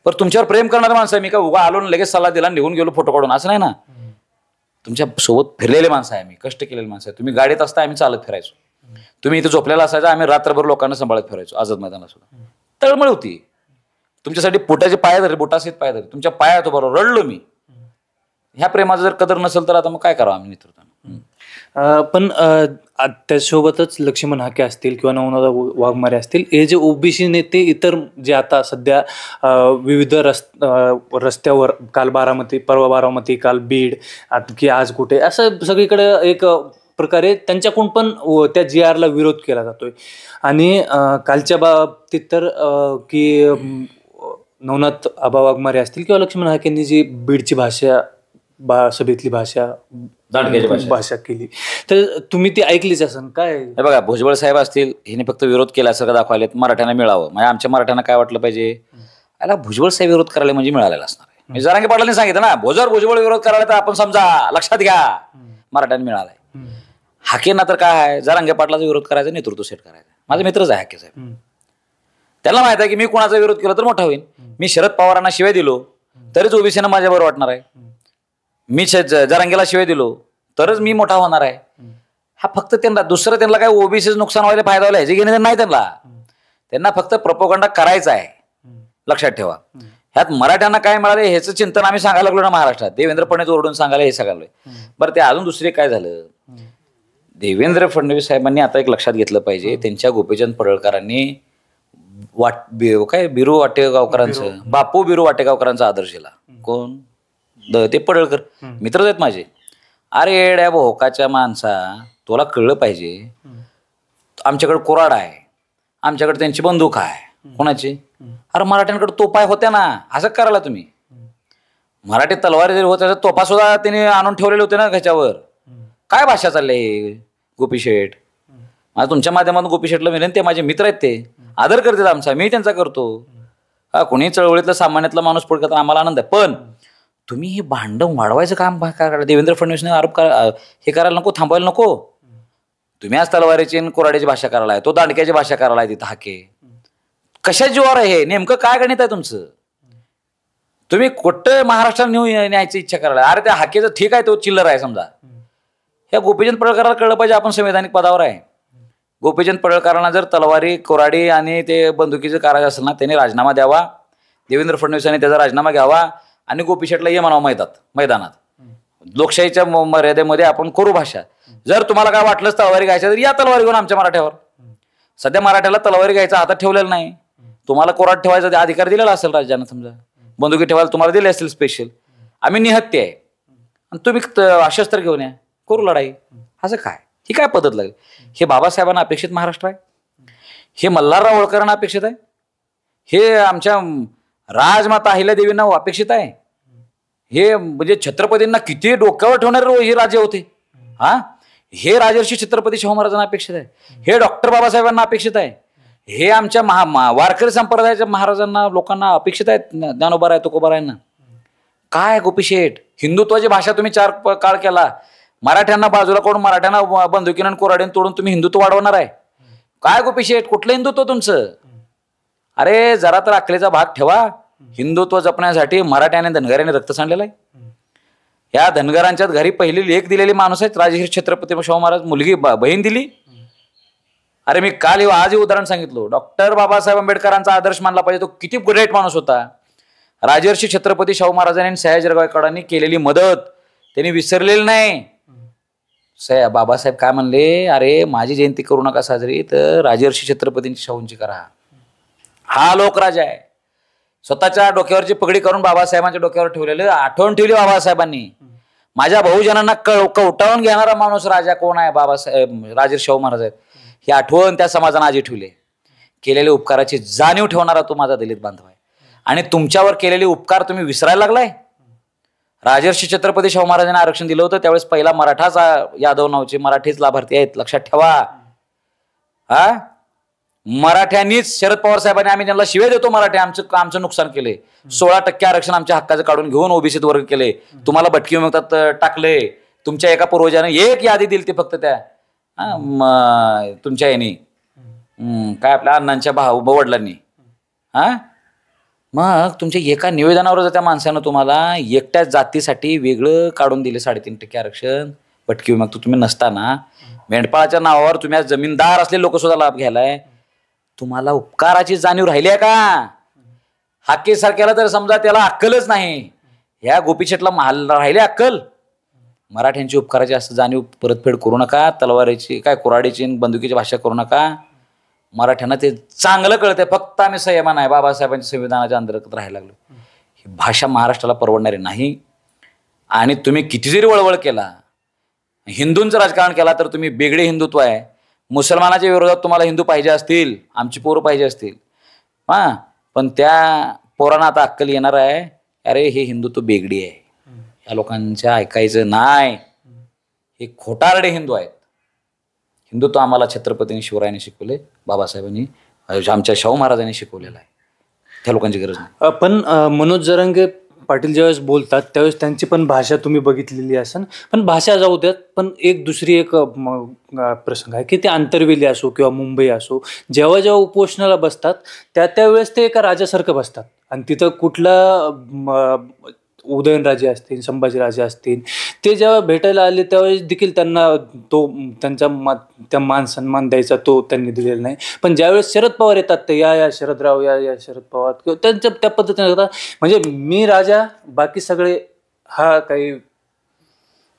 पण तुमच्यावर प्रेम करणारा माणसं आहे मी, काय उगा आलो लगेच सल्ला दिला निघून गेलो फोटो काढून असं नाही ना. तुमच्या सोबत फिरलेले माणसं आहे, आम्ही कष्ट केलेले माणसं आहे. तुम्ही गाडीत असता आम्ही चालत फिरायचो, तुम्ही इथे झोपलेला असायचं, आम्ही रात्रभर लोकांना सांभाळत फिरायचो. आझाद मैदानात सुद्धा तळमळ होती तुमच्यासाठी. पोटाचे पाय धरले, बोटासीत पाय धरले, तुमच्या पायात बरोबर रडलो मी. ह्या प्रेमाचं जर कदर नसेल तर आता मग काय करावं आम्ही नेतृत्वानं.
पण त्यासोबतच लक्ष्मण हाके असतील किंवा नवनाथ वाघमारे असतील, हे जे ओबीसी नेते इतर जे आता सध्या विविध रस्त्यावर, काल बारामती, परवा बारामती, काल बीड, की आज कुठे, असं सगळीकडे एक प्रकारे त्यांच्याकडून पण त्या GRला विरोध केला जातोय. आणि कालच्या बाबतीत तर की नवनाथ आबा वाघमारे असतील किंवा लक्ष्मण हाकेंनी जी बीडची भाषा, सभेतली भाषा केली, तर तुम्ही ती ऐकलीच असेल. काय
हे बघा, भुजबळ साहेब असतील, हिने फक्त विरोध केल्यासारखं दाखवायलेत, मराठ्यांना मिळावं. म्हणजे आमच्या मराठ्यांना काय वाटलं पाहिजे, याला भुजबळ साहेब विरोध करायला म्हणजे मिळालेला असणार आहे. मी जरांगे पाटलांनी सांगितलं ना, भुजबळ विरोध करायला तर आपण समजा लक्षात घ्या मराठ्यांना मिळालाय. हाकेंना तर काय आहे, जरांगे पाटलाचा विरोध करायचा, नेतृत्व सेट करायचं. माझा मित्रच आहे हाके साहेब, त्याला माहित आहे की मी कोणाचा विरोध केला तर मोठा होईल. मी शरद पवारांना शिवाय दिलो तरीच ओबीसीनं माझ्याबरोबर वाटणार आहे. मी जरांगेला शिवाय दिलो तरच मी मोठा होणार आहे. हा फक्त त्यांना, दुसरं त्यांना काय ओबीसीचं नुकसान व्हायला, फायदा व्हायला ह्याचे घेणे नाही. त्यांना फक्त प्रोपोगंडा करायचा आहे, लक्षात ठेवा. ह्यात मराठ्यांना काय मिळाले ह्याचं चिंतन आम्ही सांगायला लागलो ना महाराष्ट्रात. देवेंद्र फडणवीस ओरडून सांगायला हे सांगायलोय. बरं, ते अजून दुसरे काय झालं, देवेंद्र फडणवीस साहेबांनी आता एक लक्षात घेतलं पाहिजे, त्यांच्या गोपीचंद पडळकरांनी बिरू वाटेगावकरांचं, बापू बिरू वाटेगावकरांचा आदर्श दिला. कोण? ते पडळकर मित्रच आहेत माझे. अरे एड्या भोकाच्या माणसा, तुला कळलं पाहिजे, आमच्याकडे कोराड आहे, आमच्याकडे त्यांची बंदूक आहे. कोणाची? अरे मराठ्यांकडे तोफा होत्या ना. असं करायला तुम्ही, मराठी तलवारी जरी होत्या, तोफा सुद्धा त्यांनी आणून ठेवलेले होते ना ह्याच्यावर. काय भाषा चालली गोपी शेठ? माझं तुमच्या माध्यमातून गोपी शेठला विनंती आहे, माझे मित्र आहेत, ते आदर करतात आमचा, मी त्यांचा करतो. कोणी चळवळीतला सामान्यातला माणूस पुढे करताना आम्हाला आनंद आहे. पण तुम्ही हे भांडण वाढवायचं काम काय करा? देवेंद्र फडणवीसने आरोप हे करायला नको, थांबवायला नको. तुम्ही आज तलवारीची आणि कोराड्याची भाषा करायला आहे, तो दांडक्याची भाषा करायला आहे तिथं. हाके कशा जीवावर आहे हे? नेमकं काय गणित आहे तुमचं? तुम्ही कुठं महाराष्ट्रात न्यायची इच्छा करायला? अरे त्या हाकेचं ठीक आहे, तो चिल्लर आहे समजा. ह्या गोपीचंद पडळकरांना कळलं पाहिजे आपण संवैधानिक पदावर आहे. गोपीचंद पडळकरांना जर तलवारी, कोराडी आणि ते बंदुकीचं करायचं असेल ना, त्यांनी राजीनामा द्यावा. देवेंद्र फडणवीसांनी त्याचा राजीनामा घ्यावा आणि गोपी शेठला ये म्हणावं मैदानात. लोकशाहीच्या मर्यादेमध्ये आपण करू भाषा. जर तुम्हाला काय वाटलंच तलवारी घ्यायच्या तर या तलवारी घेऊन आमच्या मराठ्यावर. सध्या मराठ्याला तलवारी घ्यायचा हातात ठेवलेला नाही. तुम्हाला कोराड ठेवायचा अधिकार दिलेला असेल राज्यानं, समजा बंदुकी ठेवायला तुम्हाला दिले असतील स्पेशल. आम्ही निहत्ते आहे आणि तुम्ही शस्त्र घेऊन या, करू लढाई. असं काय? ही काय पद्धत लागेल? हे बाबासाहेबांना अपेक्षित महाराष्ट्र आहे? हे मल्हारराव होळकरांना अपेक्षित आहे? हे आमच्या राजमाता अहिल्यादेवींना अपेक्षित आहे? हे म्हणजे छत्रपतींना किती डोक्यावर ठेवणारे हे राजे होते. हे राजर्षी छत्रपती शाहू महाराजांना अपेक्षित आहे? हे डॉक्टर बाबासाहेबांना अपेक्षित आहे? हे आमच्या वारकरी संप्रदायाच्या महाराजांना, लोकांना अपेक्षित आहेत? ज्ञानोबा आहे, तुकोबारायांना? काय गोपी शेठ, हिंदुत्वाची भाषा तुम्ही 4 काळ केला. मराठ्यांना बाजूला करून मराठ्यांना बंदुकीनं आणि कोराडीनं तोडून तुम्ही हिंदुत्व वाढवणार आहे? काय गोपी शेठ, कुठलं हिंदुत्व तुमचं? अरे जरा तर अकलेचा भाग ठेवा. हिंदुत्व जपण्यासाठी मराठ्याने धनगराने रक्त सांडलेलं आहे. या धनगरांच्यात घरी पहिली लेख दिलेली माणूस आहेत राजर्षी छत्रपती शाहू महाराज. मुलगी बहीण दिली. अरे मी काल आज हे उदाहरण सांगितलं. डॉक्टर बाबासाहेब आंबेडकरांचा आदर्श मानला पाहिजे. तो किती ग्रेट माणूस होता. राजर्षी छत्रपती शाहू महाराजांनी सयाजीराव गायकवाडांनी केलेली मदत त्यांनी विसरलेली नाही. बाबासाहेब काय म्हणले, अरे माझी जयंती करू नका साजरी, तर राजर्षी छत्रपतींची शाहूंची करा. हा लोकराजा आहे. स्वतःच्या डोक्यावरची पगडी करून बाबासाहेबांच्या डोक्यावर ठेवलेलं आठवण ठेवली बाबासाहेबांनी. माझ्या बहुजनांना कवटाळून घेणारा माणूस राजा कोण आहे? बाबासाहेब, राजर्षी शाहू महाराज आहेत. ही आठवण त्या समाजानं आजी ठेवली. केलेल्या उपकाराची जाणीव ठेवणारा तो माझा दलित बांधव आहे. आणि तुमच्यावर केलेले उपकार तुम्ही विसरायला लागलाय. राजर्षी छत्रपती शाहू महाराजांनी आरक्षण दिलं होतं त्यावेळेस पहिला मराठाच यादव नावचे मराठीच लाभार्थी आहेत, लक्षात ठेवा. मराठ्यांनीच, शरद पवार साहेबांनी आम्ही त्यांना शिवे देतो मराठी आमचं नुकसान केले. 16% आरक्षण आमच्या हक्काचं काढून घेऊन ओबीसीत वर्ग केले. तुम्हाला भटकी विमुक्तात टाकले. तुमच्या एका पूर्वजाने एक यादी दिली ती फक्त त्या तुमच्या यांनी काय आपल्या अण्णांच्या वडिलांनी. मग तुमच्या एका निवेदनावर जर त्या माणसानं तुम्हाला एकट्याच जातीसाठी वेगळं काढून दिले 3.5% आरक्षण भटकी विमुक्त तुम्ही नसताना, मेंढपाळाच्या नावावर तुम्ही आज जमीनदार असले लोक सुद्धा लाभ घ्यायलाय. तुम्हाला उपकाराची जाणीव राहिली आहे का? हाके सारख्याला तर समजा त्याला अक्कलच नाही. ह्या गोपीचेटला राहिले अक्कल. मराठ्यांची उपकाराची असं जाणीव परतफेड करू नका. तलवारीची काय कुऱ्हाडीची बंदुकीची भाषा करू नका. मराठ्यांना ते चांगलं कळतंय. फक्त आम्ही संयमान आहे, बाबासाहेबांच्या संविधानाच्या अंतर्गत राहायला लागलो. ही भाषा महाराष्ट्राला परवडणारी नाही. आणि तुम्ही किती जरी वळवळ केला, हिंदूंचं राजकारण केला तर तुम्ही बेगडे हिंदुत्व आहे. मुसलमानाच्या विरोधात तुम्हाला हिंदू पाहिजे असतील, आमची पोरं पाहिजे असतील, हां, पण त्या पोरांना आता अक्कल येणार आहे, अरे हे हिंदुत्व बेगडी आहे, या लोकांच्या ऐकायचं नाही, हे खोटारडे हिंदू आहेत. हिंदुत्व आम्हाला छत्रपतींनी शिवरायांनी शिकवले, बाबासाहेबांनी आमच्या शाहू महाराजांनी शिकवलेलं आहे. त्या लोकांची गरज नाही.
पण मनोज जरांगे पाटील ज्यावेळेस बोलतात त्यावेळेस त्यांची पण भाषा तुम्ही बघितलेली असेल. पण भाषा जाऊ द्यात, पण दुसरी एक प्रसंग आहे की ते आंतरवेली असो किंवा मुंबई असो, जेव्हा जेव्हा उपोषणाला बसतात त्यावेळेस ते एका राजासारखं बसतात. आणि तिथं कुठला उदयनराजे असतील, संभाजीराजे असतील, ते जेव्हा भेटायला आले त्यावेळेस देखील त्यांना त्या मान सन्मान द्यायचा तो त्यांनी दिलेला नाही. पण ज्यावेळेस शरद पवार येतात ते या शरदराव, या शरद पवार, किंवा त्यांच्या त्या पद्धतीने होता, म्हणजे मी राजा, बाकी सगळे हा काही.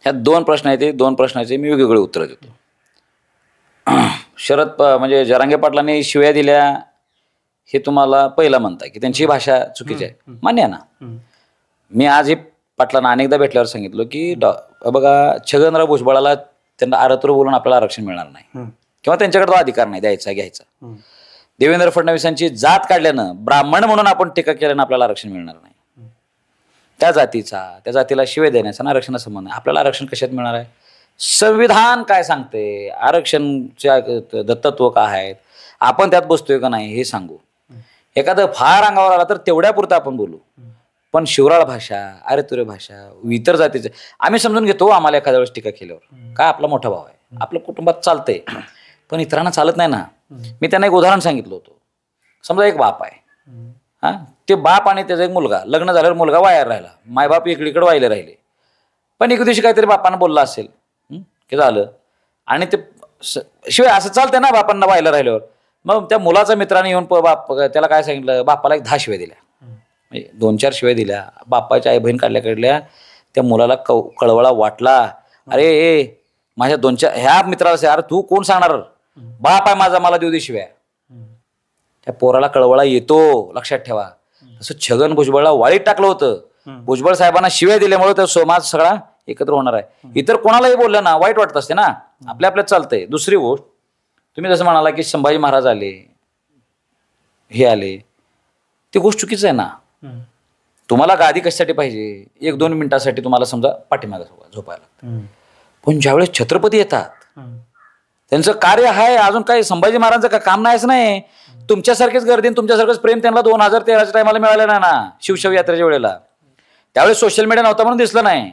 ह्या दोन प्रश्न आहेत, ते दोन प्रश्नाचे मी वेगवेगळे उत्तर देतो. म्हणजे जरांगे पाटलांनी शिव्या दिल्या हे तुम्हाला पहिला म्हणताय की त्यांची भाषा चुकीची आहे, मान्य आहे ना. मी आज हे पाटलांना अनेकदा भेटल्यावर सांगितलं की बघा, छगनराव भुजबळाला त्यांना आरतूर बोलून आपल्याला आरक्षण मिळणार नाही किंवा त्यांच्याकडे तो अधिकार नाही द्यायचा घ्यायचा. देवेंद्र फडणवीसांची जात काढल्यानं, ब्राह्मण म्हणून आपण टीका केल्यानं आपल्याला आरक्षण मिळणार नाही. त्या जातीला शिवे देण्याचा आरक्षणाचा संबंध आहे. आपल्याला आरक्षण कशात मिळणार आहे? संविधान काय सांगते, आरक्षणच्या दत्तत्व काय आहेत, आपण त्यात बसतोय का नाही हे सांगू. एखादं फार अंगावर आला तर तेवढ्या पुरतं आपण बोलू. पण शिवराळ भाषा, आरेतुरे भाषा, इतर जातीचे आम्ही समजून घेतो. आम्हाला एखाद्या वेळेस टीका केल्यावर काय आपला मोठा भाव आहे, आपल्या कुटुंबात चालतंय, पण इतरांना चालत नाही ना. मी त्यांना एक उदाहरण सांगितलं होतं. समजा एक बाप आहे, हां, ते बाप आणि त्याचा एक मुलगा, लग्न झाल्यावर मुलगा वायर राहिला, मायबाप इकडे वाहिले राहिले. पण एक दिवशी काहीतरी बापानं बोलला असेल की झालं, आणि ते शिवाय असं चालतंय ना बापांना वायला राहिल्यावर. मग त्या मुलाचा मित्राने येऊन त्याला काय सांगितलं, बापाला एक 10 शिव्या दिल्या, म्हणजे 2-4 शिव्या दिल्या. बापाच्या आई बहीण काढल्या त्या मुलाला कळवळा वाटला. अरे माझ्या 2-4 ह्या मित्राला, अरे तू कोण सांगणार, बाप आहे माझा, मला देऊ दे शिव्या. त्या पोराला कळवळा येतो, लक्षात ठेवा. तसं छगन भुजबळला वाळीत टाकलं होतं. भुजबळ साहेबांना शिव्या दिल्यामुळे तो समाज सगळा एकत्र होणार आहे. इतर कोणालाही बोललं ना वाईट वाटत असते ना, आपल्यात चालतंय. दुसरी गोष्ट, तुम्ही जसं म्हणाला की संभाजी महाराज आले, हे आले, ती गोष्ट चुकीच आहे ना. तुम्हाला गादी कशासाठी पाहिजे, 1-2 मिनिटासाठी तुम्हाला समजा पाठीमागे झोपायला लागतं. पण ज्यावेळेस छत्रपती येतात, त्यांचं कार्य आहे अजून काही संभाजी महाराजांचं काम नाहीच नाही. तुमच्यासारखेच गर्दी, तुमच्यासारखंच प्रेम त्यांना 2013च्या टायमाला मिळालं नाही ना, शिवशव यात्रेच्या वेळेला. त्यावेळेस सोशल मीडिया नव्हता म्हणून दिसलं नाही.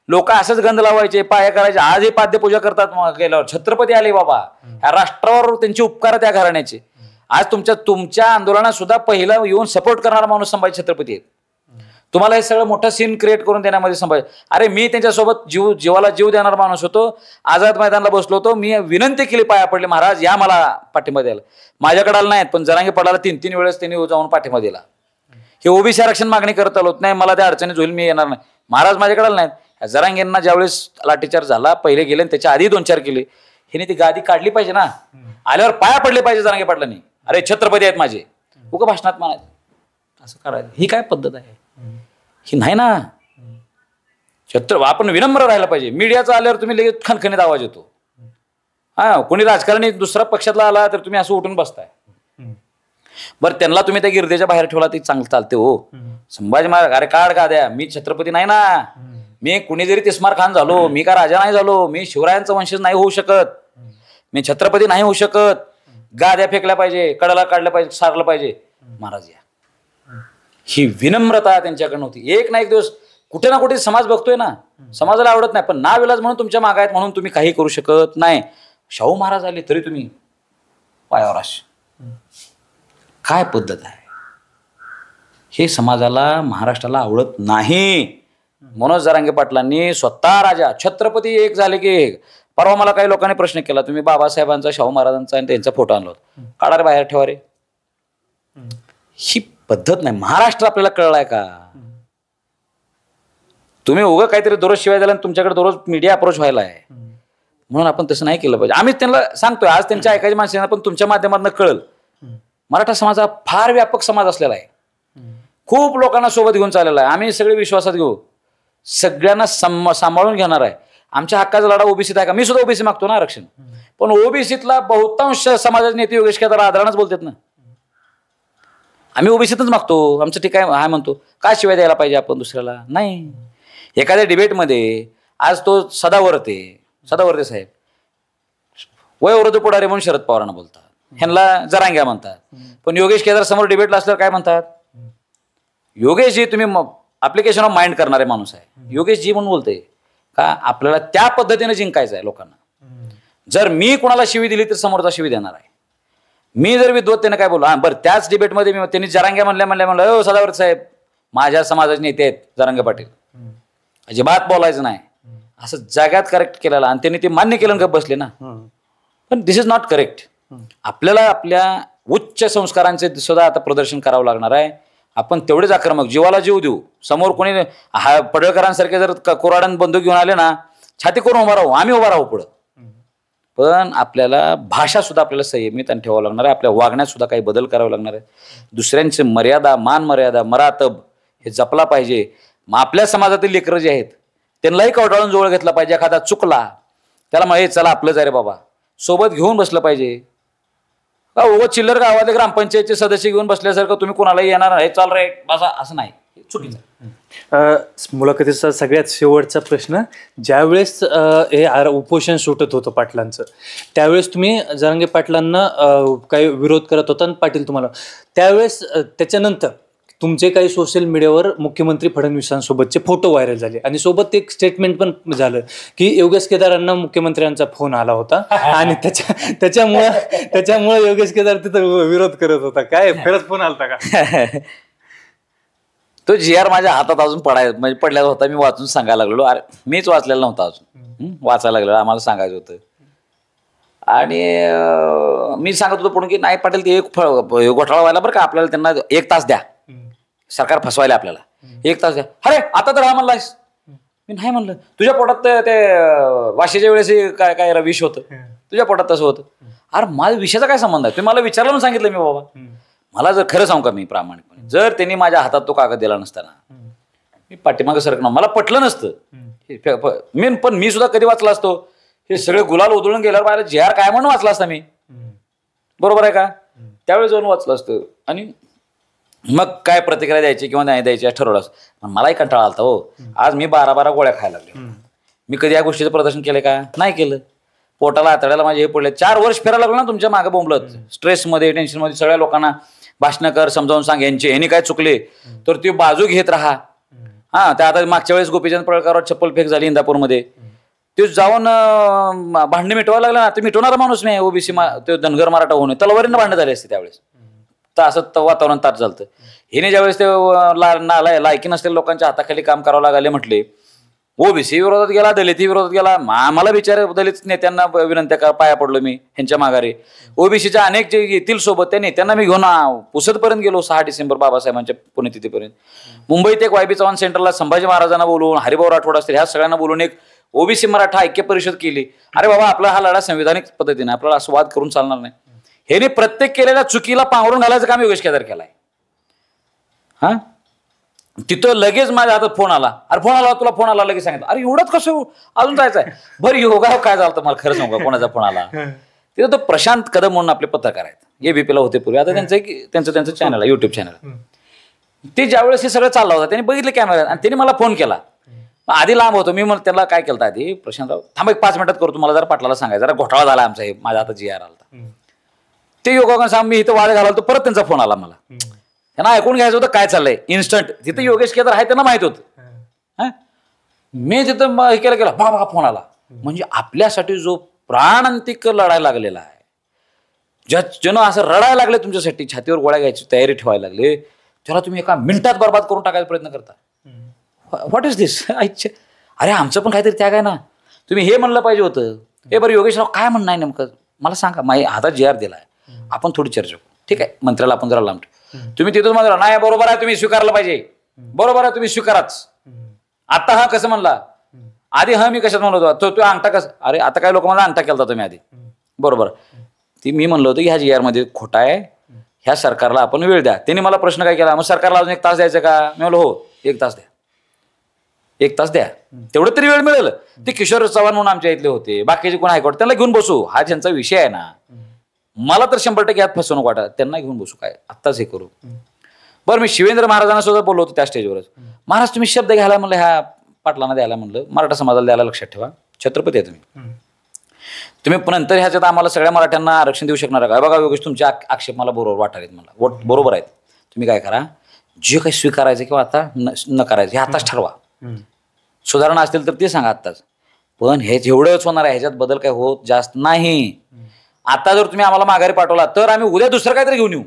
लोक असंच गंध लावायचे, पाया करायचे. आज हे पाद्यपूजा करतात गेल्यावर. छत्रपती आले बाबा, ह्या राष्ट्रावर त्यांचे उपकार त्या घराण्याचे. आज तुमच्या आंदोलनात सुद्धा पहिला येऊन सपोर्ट करणारा माणूस संभाजी छत्रपती आहेत. तुम्हाला हे सगळं मोठं सीन क्रिएट करून देण्यामध्ये संभाजी, अरे मी त्यांच्यासोबत जीवाला जीव देणारा माणूस होतो. आझाद मैदानाला बसलो होतो, मी विनंती केली, पाया पडले, महाराज या मला पाठिंबा द्यायला. माझ्याकडे आलं नाहीत, पण जरांगे पाटलाला 3-3 वेळेस त्यांनी जाऊन पाठिंबा दिला. हे ओबीसी आरक्षण मागणी करत आलो नाही, मला त्या अडचणीत होईल, मी येणार नाही. महाराज माझ्याकडे आलं नाहीत. जरांगेंना ज्यावेळेस लाठीचार्ज झाला, पहिले गेले आणि त्याच्या आधी 2-4 केले. हिने ती गादी काढली पाहिजे ना, आल्यावर पाया पडले पाहिजे जरांगे पाटलांनी. अरे छत्रपती आहेत माझे, उगा भाषणात म्हणायचं, असं करायचं. ही काय पद्धत आहे? ही नाही ना. आपण विनम्र राहायला पाहिजे. मीडियाचा आल्यावर तुम्ही लगेच खणखणीत आवाज येतो. हा, कोणी राजकारणी दुसऱ्या पक्षातला आला तर तुम्ही असं उठून बसताय. बरं, त्यांना तुम्ही त्या गिरदेच्या बाहेर ठेवला ती चांगलं चालते हो. संभाजी महाराज, अरे काढ का द्या, मी छत्रपती नाही ना. मी कुणी जरी तिस्मार खान झालो, मी का राजा नाही झालो, मी शिवरायांचा वंशज नाही होऊ शकत, मी छत्रपती नाही होऊ शकत. गाद्या फेकल्या पाहिजे, कडाला काढल्या पाहिजे, सारलं पाहिजे. महाराज या, ही विनम्रता त्यांच्याकडे नव्हती. एक ना एक दिवस कुठे ना कुठे समाज बघतोय ना, समाजाला आवडत नाही, पण नाविलाज म्हणून तुमच्या मागे आहेत म्हणून तुम्ही काही करू शकत नाही. शाहू महाराज आले तरी तुम्ही पायावर असे, काय पद्धत आहे? हे समाजाला, महाराष्ट्राला आवडत नाही. मनोज जरांगे पाटलांनी स्वतः राजा छत्रपती एक झाले की एक. परवा मला काही लोकांनी प्रश्न केला, तुम्ही बाबासाहेबांचा, शाहू महाराजांचा आणि त्यांचा फोटो आणला होता, काढा रे बाहेर, ठेवा रे. ही पद्धत नाही. महाराष्ट्र आपल्याला कळलाय का? तुम्ही उगं काहीतरी दररोज शिवाय द्यायला तुमच्याकडे दररोज मीडिया अप्रोच व्हायला आहे, म्हणून आपण तसं नाही केलं पाहिजे. आम्ही त्यांना सांगतोय, आज त्यांच्या ऐकायची माणसं पण तुमच्या माध्यमातून कळलं, मराठा समाज हा फार व्यापक समाज असलेला आहे, खूप लोकांना सोबत घेऊन चाललेला आहे. आम्ही सगळे विश्वासात घेऊ, सगळ्यांना सांभाळून घेणार आहे. आमच्या हक्काचा लढा ओबीसीत आहे का? मी सुद्धा ओबीसी मागतो ना आरक्षण, पण ओबीसीतला बहुतांश समाजाचे नेते योगेश केदार आदरानच बोलतात ना, आम्ही ओबीसीतच मागतो. आमचं ठीक आहे, हाय म्हणतो. काय शिवाय द्यायला पाहिजे आपण दुसऱ्याला? नाही. एखाद्या डिबेटमध्ये आज तो सदावर्ते साहेब वयोवृद्ध पुढारी म्हणून शरद पवारांना बोलतात, ह्यांना जरांग्या म्हणतात, पण योगेश केदार समोर डिबेटला असल्यावर काय म्हणतात? योगेशजी तुम्ही ऍप्लिकेशन ऑफ माइंड करणारे माणूस आहे, योगेशजी म्हणून बोलते का? आपल्याला त्या पद्धतीने जिंकायचं आहे लोकांना. जर मी कुणाला शिवी दिली तर समोरचा शिवी देणार आहे. मी जर विद्वत्तेने काय बोललो, बरं त्याच डिबेटमध्ये मी त्यांनी जरांग्या म्हणलं सदावर्ते साहेब माझ्या समाजाचे नेते आहेत जरांगे पाटील, अजिबात बोलायचं नाही असं जाग्यात करेक्ट केलेला, आणि त्यांनी ते मान्य केलं का बसले ना. पण दिस इज नॉट करेक्ट. आपल्याला आपल्या उच्च संस्कारांचे सुद्धा आता प्रदर्शन करावं लागणार आहे. आपण तेवढेच आक्रमक, जीवाला जीव देऊ. समोर कोणी पडळकरांसारखे जर कोराडन बंदूक घेऊन आले ना, छाती करून उभा राहू, आम्ही उभा राहू पुढं. पण आपल्याला भाषा सुद्धा आपल्याला संयमित आणि ठेवावं लागणार आहे. आपल्या वागण्यात सुद्धा काही बदल करावे लागणार आहे. दुसऱ्यांची मर्यादा, मान मर्यादा, मरातब हे जपला पाहिजे. मग आपल्या समाजातील लेकरं जे आहेत त्यांनाही कवटाळून जवळ घेतला पाहिजे. एखादा चुकला त्याला मग चला आपलंच आहे रे बाबा, सोबत घेऊन बसलं पाहिजे. चिल्लर गावातले ग्रामपंचायतचे सदस्य घेऊन बसल्यासारखं तुम्ही कोणालाही येणार हे चाल रे बसा असं नाही, चुकीचं.
मुलाखतीचा सगळ्यात शेवटचा प्रश्न, ज्यावेळेस हे उपोषण सुटत होतं पाटलांचं, त्यावेळेस तुम्ही जरांगे पाटलांना काही विरोध करत होता आणि पाटील तुम्हाला, त्यावेळेस त्याच्यानंतर तुमचे काही सोशल मीडियावर मुख्यमंत्री फडणवीसांसोबतचे फोटो व्हायरल झाले आणि सोबत एक स्टेटमेंट पण झालं की योगेश केदारांना मुख्यमंत्र्यांचा फोन आला होता आणि त्याच्यामुळे योगेश केदार तिथं विरोध करत होता. काय खरंच फोन आलता का?
तो GR माझ्या हातात अजून पडल्याचा होता. मी वाचून सांगायला लागलो. अरे मीच वाचलेला नव्हता अजून, वाचायला लागलो, आम्हाला सांगायचं होतं. आणि मी सांगत होतो पुढे की नाही पाटील ते एक घोटाळा व्हायला बरं का, आपल्याला त्यांना 1 तास द्या, सरकार फसवायला आपल्याला 1 तास द्या. अरे आता तर हा म्हणलायस. मी नाही म्हणलं. तुझ्या पोटात ते वाशीच्या वेळेस काय विष होतं, तुझ्या पोटात तसं होतं. अरे माझ्या विषयाचा काय संबंध आहे? तुम्ही मला विचारलं म्हणून सांगितलं मी बाबा. मला जर खरं सांगू का, मी प्रामाणिकपणे जर त्यांनी माझ्या हातात तो कागद दिला नसताना मी पाठीमागं सरकणार, मला पटलं नसतं. पण मी सुद्धा कधी वाचला असतो हे सगळे गुलाल उधळून गेल्यावर पाहिलं GR काय म्हणून वाचला असता मी, बरोबर आहे का? त्यावेळेस जाऊन वाचलं असतं आणि मग काय प्रतिक्रिया द्यायची किंवा नाही द्यायची ठरवलं असतं. पण मलाही कंटाळा आलता हो. आज मी 12 गोळ्या खायला लागले. मी कधी या गोष्टीचं प्रदर्शन केलं का? नाही केलं. पोटाला आतड्याला माझे हे पडले. 4 वर्ष फिरायला लागलो ना तुमच्या मागे बोंबलत, स्ट्रेसमध्ये, टेन्शनमध्ये. सगळ्या लोकांना भाषण कर, समजावून सांग, यांनी काय चुकले तर ती बाजू घेत राहा. त्या आता मागच्या वेळेस गोपीचंद पडळकरवर चप्पल फेक झाली इंदापूरमध्ये, ते जाऊन भांडणे मिटवायला लागलं ना. ते मिटवणारा माणूस नाही ओबीसी, ते धनगर मराठा होऊन तलवारीनं भांडणं झाले असते त्यावेळेस. तर असं वातावरण ताट झालं. हिने ज्यावेळेस ते लायकी नसलेल्या लोकांच्या हाताखाली काम करावं लागले म्हटले, ओबीसी विरोधात गेला, दलिती विरोधात गेला. आम्हाला विचार दलित नेत्यांना विनंत्या पाया पडलो मी ह्यांच्या माघारी. ओबीसीच्या अनेक जे येतील सोबत त्या नेत्यांना मी घेऊन पुसदपर्यंत गेलो 6 डिसेंबर बाबासाहेबांच्या पुण्यतिथीपर्यंत. मुंबईत एक YB चव्हाण सेंटरला संभाजी महाराजांना बोलवून, हरिभाऊ राठोड असतील ह्या सगळ्यांना बोलून एक ओबीसी मराठा ऐक्य परिषद केली. अरे बाबा आपला हा लढा संविधानिक पद्धतीने, आपल्याला असं वाद करून चालणार नाही. ह्याने प्रत्येक केलेल्या चुकीला पांघरून घालायचं काम योगेश केदार केलाय. तिथं लगेच माझ्या हातात फोन आला. अरे फोन आला, तुला फोन आला, लगेच सांगितलं. अरे एवढंच कसं अजून जायचंय? बरं योगा काय झालं मला खरं सांगू का, कोणाचा फोन आला? तिथं तो प्रशांत कदम म्हणून आपले पत्रकार आहेत, ABPला होते पूर्वी, आता त्यांचं चॅनल आहे, YouTube चॅनल. ते ज्यावेळेस हे सगळं चाललं होतं त्यांनी बघितलं कॅमेऱ्यात आणि त्यांनी मला फोन केला. आधी लांब होतो मी, मग त्याला काय केलं आधी, प्रशांतराव थांब 5 मिनिटात करतो, मला जरा पाटलाला सांगायचं, जरा घोटाळा झाला आमचा, हे माझ्या हातात GR आला. ते योगा सांग, मी इथं वाद घालाल तर परत त्यांचा फोन आला मला. त्यांना ऐकून घ्यायचं होतं काय चाललंय इन्स्टंट. तिथं योगेश केदार आहे त्यांना माहित होतं. मी तिथं हे केलं बाबा फोन आला. म्हणजे आपल्यासाठी जो प्राणांतिक लढायला लागलेला आहे, ज्यानं असं रडायला लागले तुमच्यासाठी, छातीवर गोळ्या घ्यायची तयारी ठेवायला लागले, त्याला तुम्ही एका मिनिटात बरबाद करून टाकायचा प्रयत्न करता. व्हॉट इज दिस? अरे आमचं पण काहीतरी त्याग आहे ना. तुम्ही हे म्हणलं पाहिजे होतं. हे बरं योगेशराव काय म्हणणं आहे नेमकं मला सांगा. माझ्या हातात GR दिलाय, आपण थोडी चर्चा करू. ठीक आहे, मंत्र्याला आपण जरा लांब. तुम्ही तिथून म्हणा नाही बरोबर आहे, तुम्ही स्वीकारलं पाहिजे, बरोबर आहे, तुम्ही स्वीकाराच. आता हा कसं म्हणला, आधी हा मी कशात म्हणलो होतो, तो अंगठा कसं, अरे आता काय लोक मला अंगठा केला तुम्ही आधी, बरोबर. ती मी म्हणलो होतो की ह्या GR मध्ये खोटा आहे, ह्या सरकारला आपण वेळ द्या. त्यांनी मला प्रश्न काय केला, मग सरकारला अजून 1 तास द्यायचं का? मी म्हणलो हो 1 तास द्या, 1 तास द्या, तेवढं तरी वेळ मिळेल. ते किशोर चव्हाण म्हणून आमच्या इथले होते, बाकीचे कोण हायकोर्ट, त्यांना घेऊन बसू, हा ज्यांचा विषय आहे ना, मला तर 100% यात फसवणूक वाटत, त्यांना घेऊन बसू, काय आत्ताच हे करू. बरं, मी शिवेंद्र महाराजांना सुद्धा बोललो होतो त्या स्टेजवरच, महाराज तुम्ही शब्द घ्यायला म्हणलं, ह्या पाटलांना द्यायला म्हणलं, मराठा समाजाला द्यायला, लक्षात ठेवा छत्रपती आहे तुम्ही नंतर ह्याच्यात आम्हाला सगळ्या मराठ्यांना आरक्षण देऊ शकणार का? बघा योगेश, तुमचे आक्षेप मला बरोबर वाटालेत, मला बरोबर आहेत. तुम्ही काय करा, जे काही स्वीकारायचं किंवा आता न करायचं हे आताच ठरवा. सुधारणा असतील तर ते सांगा आत्ताच, पण हे जेवढंच होणार आहे, ह्याच्यात बदल काय होत जास्त नाही. आता जर तुम्ही आम्हाला माघारी पाठवला तर आम्ही उद्या दुसरं काहीतरी घेऊन येऊ,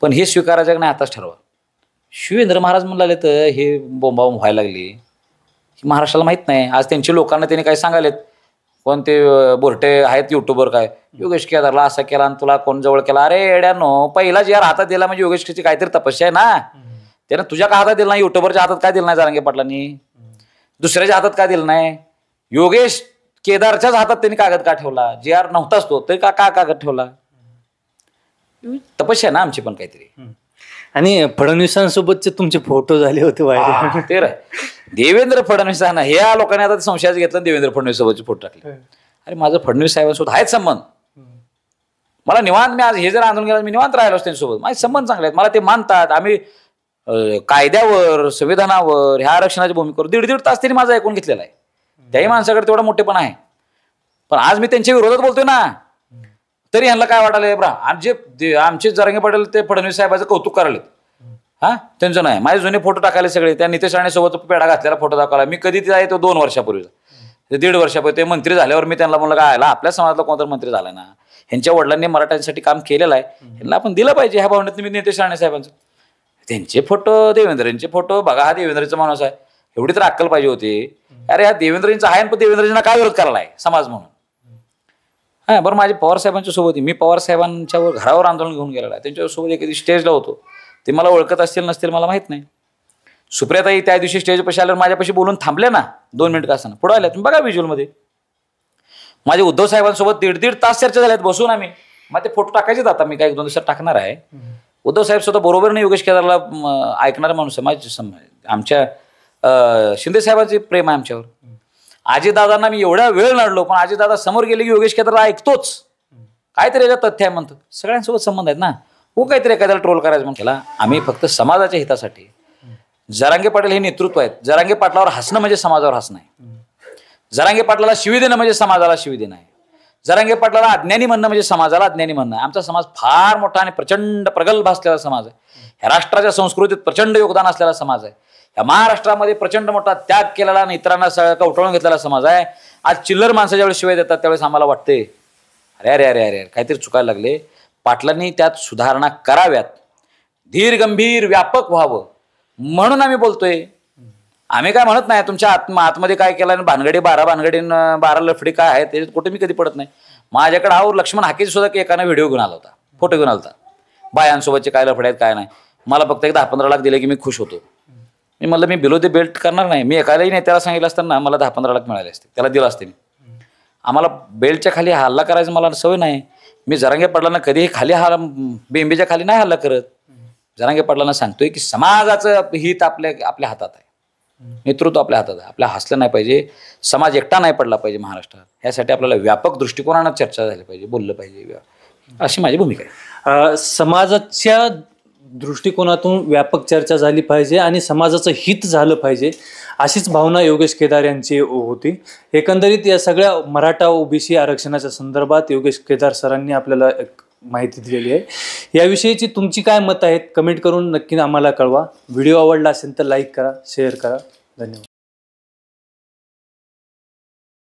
पण हे स्वीकारायचं की नाही आताच ठरवा. शिवेंद्र महाराज म्हणाले तर हे बोंबाबोंब व्हायला लागली, महाराष्ट्राला माहित नाही. आज त्यांच्या लोकांना त्यांनी काय सांगालेत, कोण ते बोरटे आहेत युट्यूबर, काय योगेश केदारला असा केला आणि तुला कोण जवळ केला. अरे येड्यानो, पहिला GR हातात दिला म्हणजे योगेशची काहीतरी तपस्या आहे ना, त्यानं तुझ्या का हातात दिला नाही, युट्यूबरच्या हातात काय दिलं नाही जरांगे पाटलांनी, दुसऱ्याच्या हातात काय दिलं नाही. योगेश केदारच्याच हातात त्यांनी कागद का ठेवला, GR नव्हताच तो तरी का कागद ठेवला, तपस्या ना आमची पण काहीतरी.
आणि फडणवीसांसोबतचे तुमचे फोटो झाले होते व्हायरल,
ते देवेंद्र फडणवीसांना ह्या लोकांनी आता संशयाच घेतला, देवेंद्र फडणवीस सोबतचे फोटो टाकले. अरे माझं फडणवीस साहेबांसोबत आहेत संबंध, मला निवांत, मी आज हे जर आंदोलन केलं मी निवांत राहिलो त्यांच्यासोबत, माझे संबंध चांगले आहेत, मला ते मानतात. आम्ही कायद्यावर, संविधानावर, ह्या आरक्षणाच्या भूमिकेवर 1.5 तास त्यांनी माझा ऐकून घेतलेला आहे. त्याही माणसाकडे तेवढा मोठेपण आहे, पण आज मी त्यांच्या विरोधात बोलतोय ना, तरी ह्यांना काय वाटायला, आमचे जरांगे पाटील ते फडणवीस साहेबांचं कौतुक करायला, हा त्यांचं नाही. माझे जुने फोटो टाकायला सगळे, त्या नितेश राणेसोबत पेढा घातलेला फोटो दाखवला मी, कधी ते आहे तो 2 वर्षापूर्वीचा, 1.5 वर्षापूर्वी ते मंत्री झाल्यावर मी त्यांना म्हणलं काय आपल्या समाजातला कोणतरी मंत्री झाला ना, ह्यांच्या वडिलांनी मराठ्यांसाठी काम केलेलं आहे, ह्यांना आपण दिलं पाहिजे. ह्या भावनेत मी नितेश राणे साहेबांचं त्यांचे फोटो, देवेंद्रजींचे फोटो बघा, हा देवेंद्रचा माणूस आहे, एवढी तर अक्कल पाहिजे होती. अरे हा देवेंद्रजींचा आहे, पण देवेंद्रजींना काय विरोध करायला आहे समाज म्हणून. हा बरं, माझे पवार साहेबांच्या सोबत मी पवार साहेबांच्या घरावर आंदोलन घेऊन गेलेला आहे, त्यांच्यासोबत एखादी स्टेजला होतो, ते मला ओळखत असतील नसतील मला माहित नाही. सुप्रियाताई त्या दिवशी स्टेजपाशी आल्यावर माझ्यापाशी बोलून थांबले ना 2 मिनिट का असताना, पुढे आल्या, तुम्ही बघा व्हिज्युअलमध्ये. माझे उद्धव साहेबांसोबत 1.5 तास चर्चा झाल्यात बसून आम्ही, मग ते फोटो टाकायचेच आता, मी काय 1-2 दिवसात टाकणार आहे. उद्धव साहेब स्वतः बरोबर नाही, योगेश केदारला ऐकणारा माणूस आहे. आमच्या शिंदे साहेबांचे प्रेम आहे आमच्यावर. अजितदादांना मी एवढा वेळ लढलो, पण अजितदादा समोर गेले की योगेश केदारला ऐकतोच, काहीतरी याच्यात तथ्य आहे म्हणतो. सगळ्यांसोबत संबंध आहेत ना, हो काहीतरी एखाद्याला ट्रोल करायचं म्हणून केला. आम्ही फक्त समाजाच्या हितासाठी, जरांगे पाटील हे नेतृत्व आहेत, जरांगे पाटलावर हसणं म्हणजे समाजावर हसणं आहे, जरांगे पाटलाला शिवी देणं म्हणजे समाजाला शिवी देणं आहे, जरांगे पाटलाला अज्ञानी म्हणणं म्हणजे समाजाला अज्ञानी म्हणणं आहे. आमचा समाज फार मोठा आणि प्रचंड प्रगल्भ असलेला समाज आहे, ह्या राष्ट्राच्या संस्कृतीत प्रचंड योगदान असलेला समाज आहे, या महाराष्ट्रामध्ये प्रचंड मोठा त्याग केलेला आणि इतरांना कवटाळून घेतलेला समाज आहे. आज चिल्लर माणसं ज्यावेळेस शिवाय देतात त्यावेळेस आम्हाला वाटते अरे अरे अरे अरे काहीतरी चुकायला लागले. पाटलांनी त्यात सुधारणा कराव्यात, धीर गंभीर व्यापक व्हावं म्हणून आम्ही बोलतोय. आम्ही काय म्हणत नाही तुमच्या आतमध्ये काय केलं आणि भानगडी 12 भानगडी 12 लफडी काय आहे त्याच्यात कुठे मी कधी पडत नाही. माझ्याकडे आहो लक्ष्मण हाकेची सुद्धा एकानं व्हिडिओ घेऊन आला होता, फोटो घेऊन आला होता, बायांसोबतचे काय लफडे आहेत काय नाही. मला फक्त एक 10-15 लाख दिले की मी खुश होतो. मी म्हणलं मी बिलो द बेल्ट करणार नाही. मी एकालाही नेत्याला सांगितलं असताना मला 10-15 लाख मिळाले असते, त्याला दिलं असते मी. आम्हाला बेल्टच्या खाली हल्ला करायचं मला सवय नाही. मी जरांगे पाटलांना कधीही खाली बेंबीच्या खाली नाही हल्ला करत. जरांगे पाटलांना सांगतोय की समाजाचं हित आपल्या हातात आहे, नेतृत्व आपल्या हातात आहे. आपल्या हसलं नाही पाहिजे, समाज एकटा नाही पडला पाहिजे महाराष्ट्रात. ह्यासाठी आपल्याला व्यापक दृष्टिकोनानं चर्चा झाली पाहिजे, बोललं पाहिजे, अशी माझी भूमिका आहे.
समाजाच्या दृष्टिकोनातून व्यापक चर्चा झाली पाहिजे आणि समाजाचं हित झालं पाहिजे, अशीच भावना योगेश केदार यांची होती. एकंदरीत या सगळ्या मराठा ओबीसी आरक्षणाच्या संदर्भात योगेश केदार सरांनी आपल्याला एक माहिती दिलेली आहे. याविषयीची तुमची काय मत आहेत कमेंट करून नक्की आम्हाला कळवा. व्हिडिओ आवडला असेल तर लाईक करा, शेअर करा. धन्यवाद.